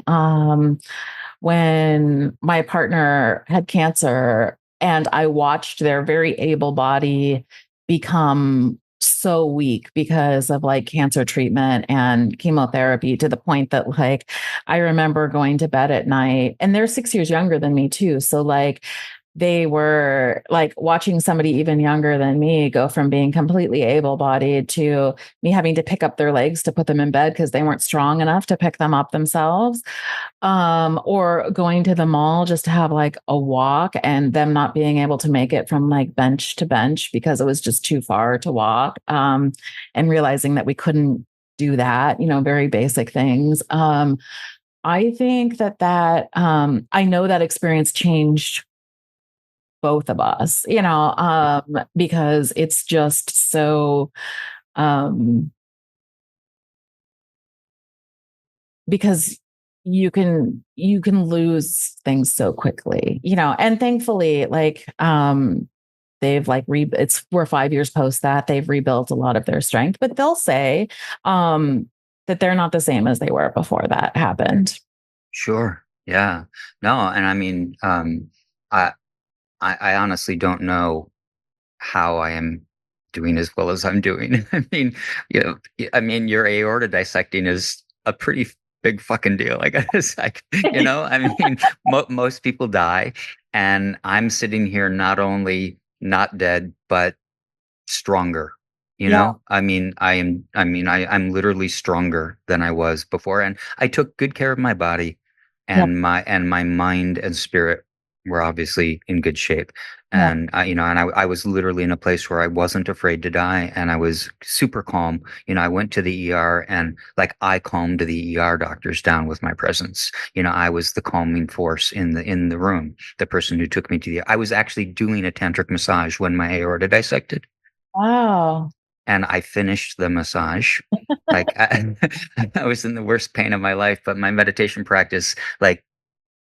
when my partner had cancer and I watched their very able body become so weak because of like cancer treatment and chemotherapy, to the point that like I remember going to bed at night, and they're 6 years younger than me too. So like they were like watching somebody even younger than me go from being completely able-bodied to me having to pick up their legs to put them in bed because they weren't strong enough to pick them up themselves. Or going to the mall just to have like a walk and them not being able to make it from like bench to bench because it was just too far to walk. And realizing that we couldn't do that, very basic things. I think that I know that experience changed both of us, because it's just so, because you can lose things so quickly, and thankfully, like, they've like we're 5 years post that they've rebuilt a lot of their strength, but they'll say, that they're not the same as they were before that happened. Sure. Yeah. No. And I mean, I honestly don't know how I am doing as well as I'm doing. I mean, your aorta dissecting is a pretty big fucking deal. I guess, I mean, most people die, and I'm sitting here not only not dead, but stronger. I'm literally stronger than I was before, and I took good care of my body, and my mind and spirit were obviously in good shape. And I was literally in a place where I wasn't afraid to die, and I was super calm. I went to the ER, and like I calmed the ER doctors down with my presence. I was the calming force in the room. The person who took me I was actually doing a tantric massage when my aorta dissected. Wow. and I finished the massage. Like I was in the worst pain of my life, but my meditation practice like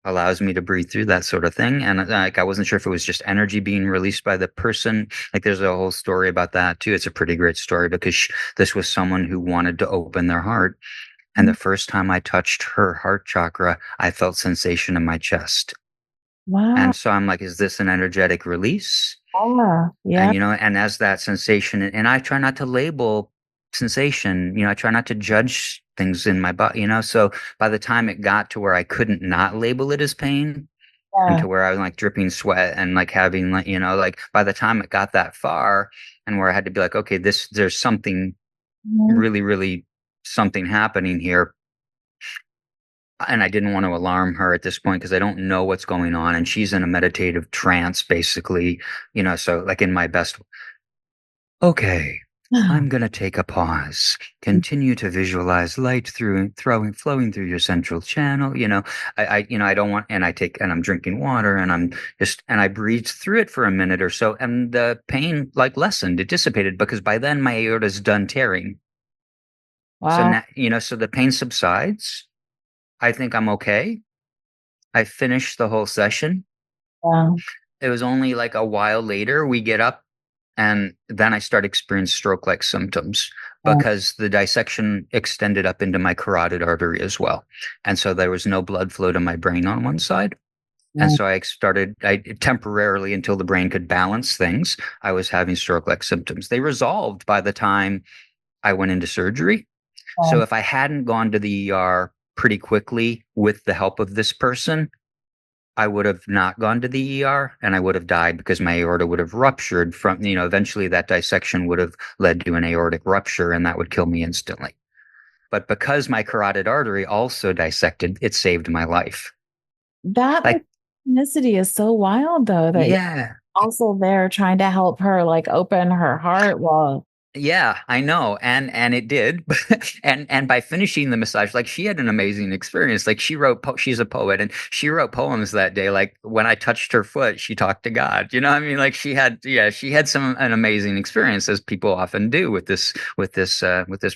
allows me to breathe through that sort of thing. And like I wasn't sure if it was just energy being released by the person. Like there's a whole story about that too. It's a pretty great story because this was someone who wanted to open their heart. And the first time I touched her heart chakra, I felt sensation in my chest. Wow. And so I'm like, is this an energetic release? Yeah. And, and as that sensation, and I try not to label sensation, I try not to judge things in my body, so by the time it got to where I couldn't not label it as pain and Yeah. to where I was like dripping sweat and like having like, like by the time it got that far and where I had to be like, okay, there's something Mhm. really, really something happening here. And I didn't want to alarm her at this point because I don't know what's going on. And she's in a meditative trance, basically, so like in my best, okay, I'm going to take a pause. Continue to visualize light flowing through your central channel. I don't want, and I'm drinking water and and I breathed through it for a minute or so. And the pain like lessened, it dissipated because by then my aorta's done tearing. So Wow. now, so the pain subsides. I think I'm okay. I finished the whole session. Yeah. It was only like a while later we get up and then I start experiencing stroke-like symptoms Yeah. because the dissection extended up into my carotid artery as well. And so there was no blood flow to my brain on one side. And Yeah. so I temporarily until the brain could balance things, I was having stroke-like symptoms. They resolved by the time I went into surgery. So if I hadn't gone to the ER pretty quickly with the help of this person, I would have not gone to the ER and I would have died because my aorta would have ruptured from, eventually that dissection would have led to an aortic rupture and that would kill me instantly. But because my carotid artery also dissected, it saved my life. That Like, synchronicity is so wild, though, that you're yeah, also there trying to help her like open her heart while. yeah, I know, and it did, and by finishing the massage, like she had an amazing experience. Like she's a poet, and she wrote poems that day. Like when I touched her foot, she talked to God. You know, what I mean, like she had an amazing experience, as people often do with this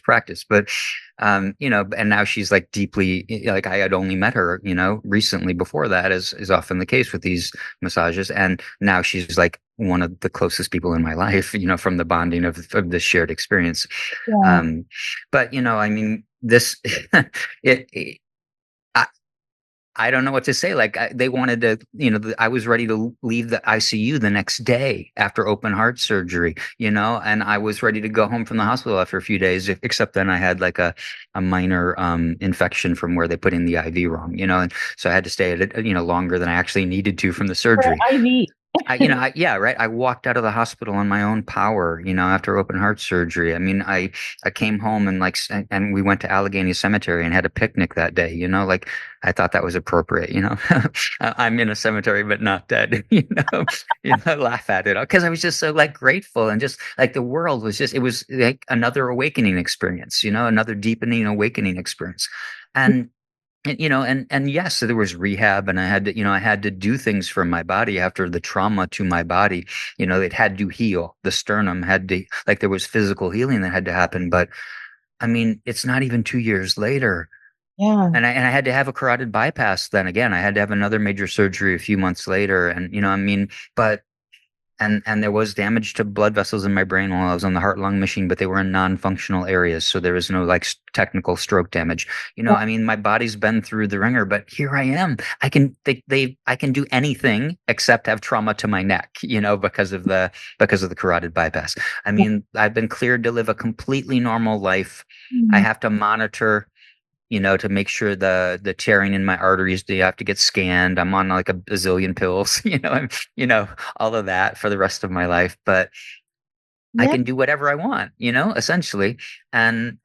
practice. But and now she's like deeply like I had only met her, recently before that, as is often the case with these massages, and now she's like one of the closest people in my life, from the bonding of this shared experience. Yeah. Um, but I mean, this, it I don't know what to say. Like they wanted to, I was ready to leave the ICU the next day after open heart surgery, and I was ready to go home from the hospital after a few days, except then I had like a minor infection from where they put in the IV wrong, and so I had to stay at it, longer than I actually needed to from the For surgery. IV. Yeah, right. I walked out of the hospital on my own power, after open heart surgery. I mean, I came home and and we went to Allegheny Cemetery and had a picnic that day, like I thought that was appropriate, I'm in a cemetery, but not dead, laugh at it because I was just so like grateful and just like the world was it was like another awakening experience, another deepening awakening experience. And and yes, so there was rehab and I had to do things for my body after the trauma to my body. It had to heal. The sternum had to, like, there was physical healing that had to happen. But I mean, it's not even 2 years later. Yeah. And I had to have a carotid bypass then again. I had to have another major surgery a few months later. And, I mean, but and there was damage to blood vessels in my brain while I was on the heart lung machine, but they were in non-functional areas, so there was no like technical stroke damage. I mean, my body's been through the ringer, but here I am. I can do anything except have trauma to my neck, because of the carotid bypass. I mean, I've been cleared to live a completely normal life. I Mhm. have to monitor, to make sure the tearing in my arteries, they have to get scanned. I'm on like a bazillion pills, all of that for the rest of my life. But I Yeah. can do whatever I want, essentially. And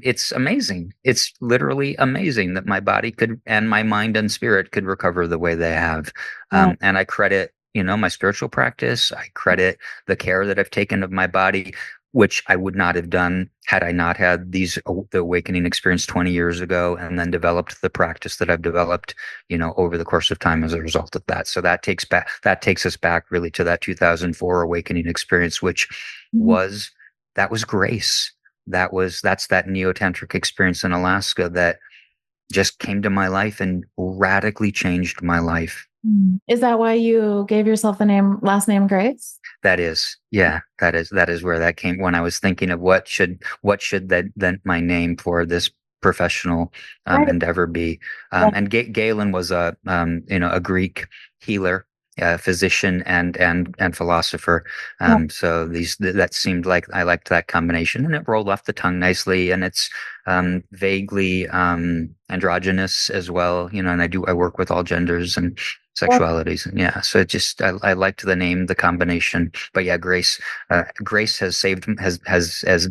it's amazing. It's literally amazing that my body could and my mind and spirit could recover the way they have. Yeah. And I credit, my spiritual practice. I credit the care that I've taken of my body, which I would not have done had I not had the awakening experience 20 years ago and then developed the practice that I've developed, over the course of time as a result of that. So that takes us back really to that 2004 awakening experience, which Mhm. was that was Grace. That's that neo-tantric experience in Alaska that just came to my life and radically changed my life. Is that why you gave yourself the last name Grace? That is, yeah, that is where that came when I was thinking of what should that my name for this professional Right. endeavor be. Yeah. And Galen was a Greek healer, physician and philosopher. Yeah. So that seemed like I liked that combination, and it rolled off the tongue nicely, and it's vaguely androgynous as well. And I work with all genders and sexualities, and yeah, so it just I liked the name, the combination. But yeah, Grace has has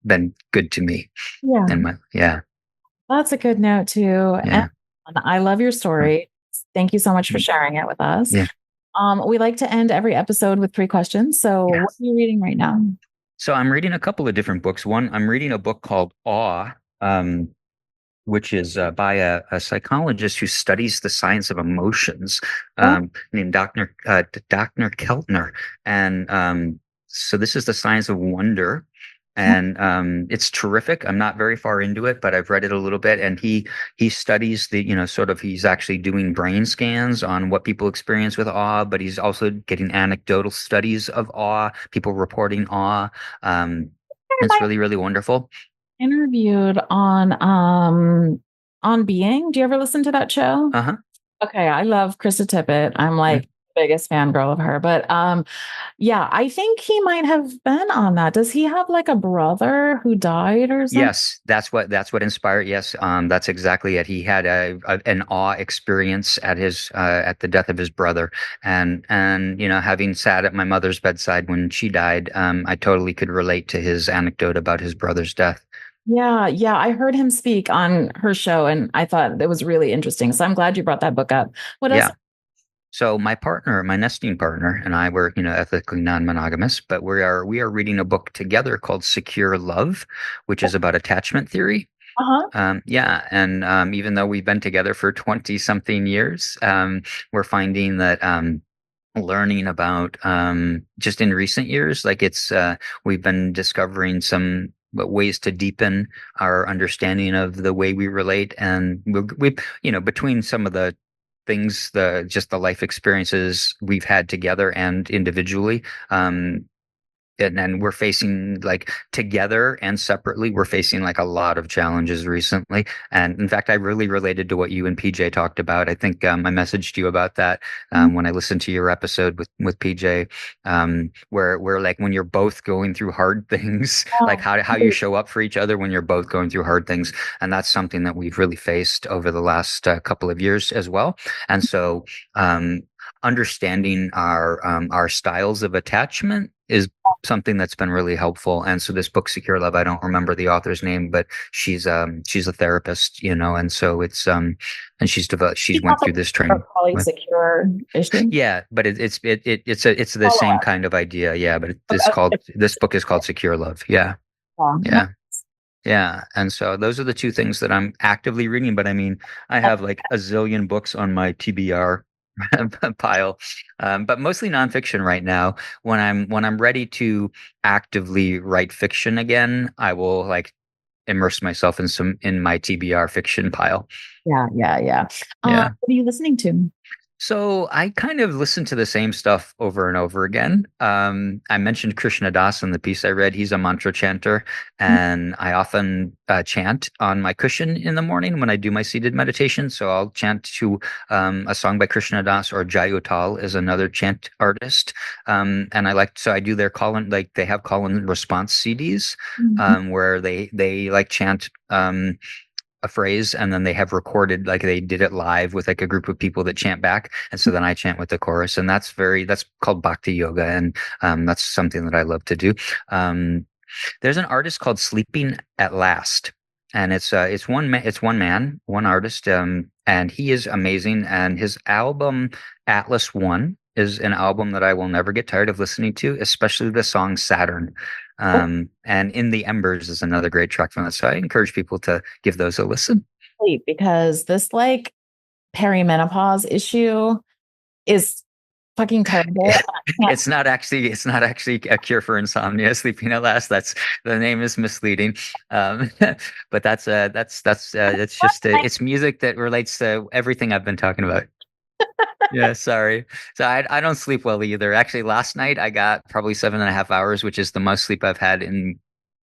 been good to me. Yeah. And That's a good note too. yeah. And I love your story. Thank you so much for sharing it with us. Yeah. We like to end every episode with 3 questions. So Yeah. what are you reading right now? So I'm reading a couple of different books. One, I'm reading a book called Awe, which is by a psychologist who studies the science of emotions, named Dr. Keltner. And so this is the science of wonder. And it's terrific. I'm not very far into it, but I've read it a little bit. And he studies he's actually doing brain scans on what people experience with awe, but he's also getting anecdotal studies of awe, people reporting awe. It's really, really wonderful. Interviewed on Being. Do you ever listen to that show? Uh-huh. Okay, I love Krista Tippett. I'm like biggest fangirl of her. But yeah, I think he might have been on that. Does he have like a brother who died or something? Yes, that's what inspired. Yes, that's exactly it. He had an awe experience at the death of his brother, and having sat at my mother's bedside when she died, I totally could relate to his anecdote about his brother's death. Yeah, I heard him speak on her show, and I thought it was really interesting. So I'm glad you brought that book up. What else? So my nesting partner, and I were, ethically non-monogamous, but we are reading a book together called Secure Love, which is about attachment theory. Yeah, and even though we've been together for 20 something years, we're finding that learning about just in recent years, like we've been discovering some ways to deepen our understanding of the way we relate, and we between some of the things, just the life experiences we've had together and individually, and we're facing, like, together and separately, we're facing like a lot of challenges recently. And in fact, I really related to what you and PJ talked about. I think I messaged you about that when I listened to your episode with PJ, where like when you're both going through hard things, like how you show up for each other when you're both going through hard things. And that's something that we've really faced over the last couple of years as well. And so understanding our styles of attachment is something that's been really helpful. And so this book, Secure Love, I don't remember the author's name, but she's a therapist, and so it's and she's went through this training. Secure issue. Yeah, but it's the same kind of idea. Yeah, but this book is called Secure Love. Yeah. Yeah. Yeah. And so those are the 2 things that I'm actively reading. But I mean, I have like a zillion books on my TBR pile, but mostly nonfiction right now. When I'm ready to actively write fiction again, I will like immerse myself in my TBR fiction pile. Yeah. What are you listening to? So I kind of listen to the same stuff over and over again. I mentioned Krishna Das in the piece I read. He's a mantra chanter, and I often chant on my cushion in the morning when I do my seated meditation. So I'll chant to a song by Krishna Das, or Jai Uttal is another chant artist. And I do their call in, like they have call and response CDs, where they like chant a phrase, and then they have recorded, like they did it live with like a group of people that chant back, and so then I chant with the chorus, and that's called bhakti yoga, and that's something that I love to do. There's an artist called Sleeping at Last, and it's one artist, and he is amazing, and his album Atlas One is an album that I will never get tired of listening to, especially the song Saturn. And In the Embers is another great track from that. So I encourage people to give those a listen. Because this like perimenopause issue is fucking terrible. It's not actually a cure for insomnia. Sleeping at last. That's the name is misleading. But that's just it's music that relates to everything I've been talking about. Yeah, sorry. So I don't sleep well either. Actually, last night I got probably 7.5 hours, which is the most sleep I've had in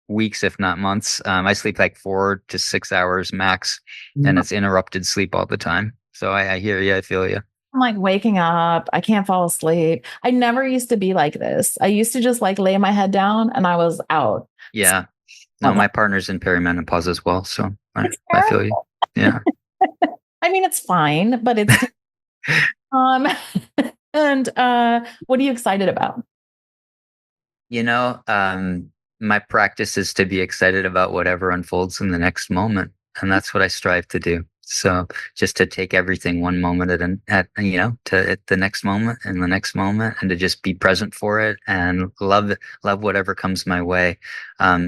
weeks, if not months. I sleep like 4 to 6 hours max, and it's interrupted sleep all the time. So I hear you. I feel you. I'm like waking up. I can't fall asleep. I never used to be like this. I used to just like lay my head down and I was out. Yeah. No, my partner's in perimenopause as well. So I feel you. Yeah. I mean, it's fine, but it's and what are you excited about? My practice is to be excited about whatever unfolds in the next moment, and that's what I strive to do. So just to take everything one moment at the next moment and the next moment, and to just be present for it and love whatever comes my way.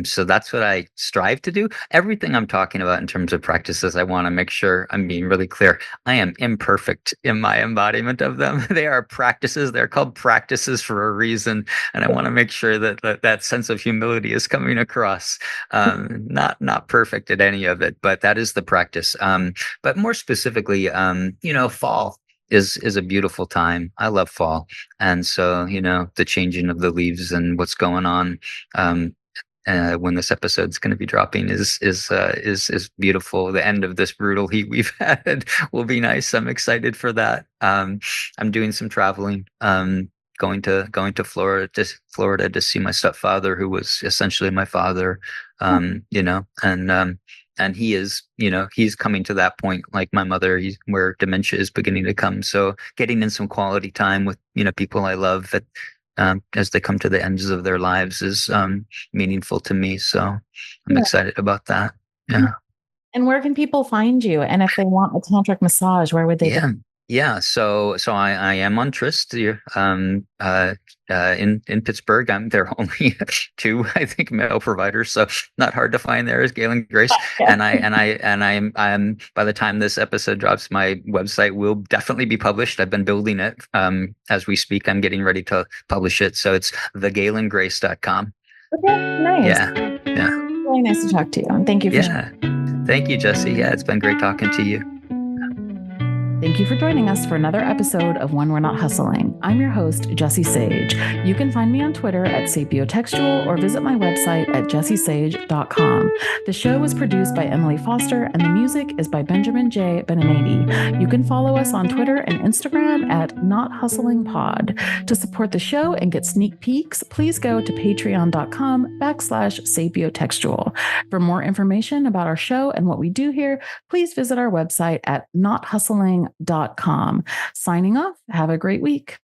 So that's what I strive to do. Everything I'm talking about in terms of practices, I want to make sure I'm being really clear. I am imperfect in my embodiment of them. They are practices. They're called practices for a reason. And I want to make sure that sense of humility is coming across. Not perfect at any of it, but that is the practice. But more specifically, fall is a beautiful time. I love fall. And so, the changing of the leaves and what's going on, when this episode's going to be dropping is beautiful. The end of this brutal heat we've had will be nice. I'm excited for that. I'm doing some traveling, going to Florida to see my stepfather, who was essentially my father, and he is, he's coming to that point like my mother, where dementia is beginning to come. So getting in some quality time with, people I love as they come to the ends of their lives is meaningful to me. So I'm excited about that. Yeah. And where can people find you? And if they want a tantric massage, where would they go? Yeah. So I am on Tryst in Pittsburgh. There are only 2, I think, male providers, so not hard to find. There is Galen Grace, and I'm by the time this episode drops, my website will definitely be published. I've been building it as we speak. I'm getting ready to publish it, so it's thegalengrace.com. Okay, nice. Yeah. Really nice to talk to you, and thank you for Thank you, Jessie. Yeah, it's been great talking to you. Thank you for joining us for another episode of When We're Not Hustling. I'm your host, Jessie Sage. You can find me on Twitter at sapiotextual or visit my website at jessiesage.com. The show was produced by Emily Foster and the music is by Benjamin J. Beninati. You can follow us on Twitter and Instagram at NotHustlingPod. To support the show and get sneak peeks, please go to patreon.com/sapiotextual. For more information about our show and what we do here, please visit our website at nothustling.com. Signing off. Have a great week.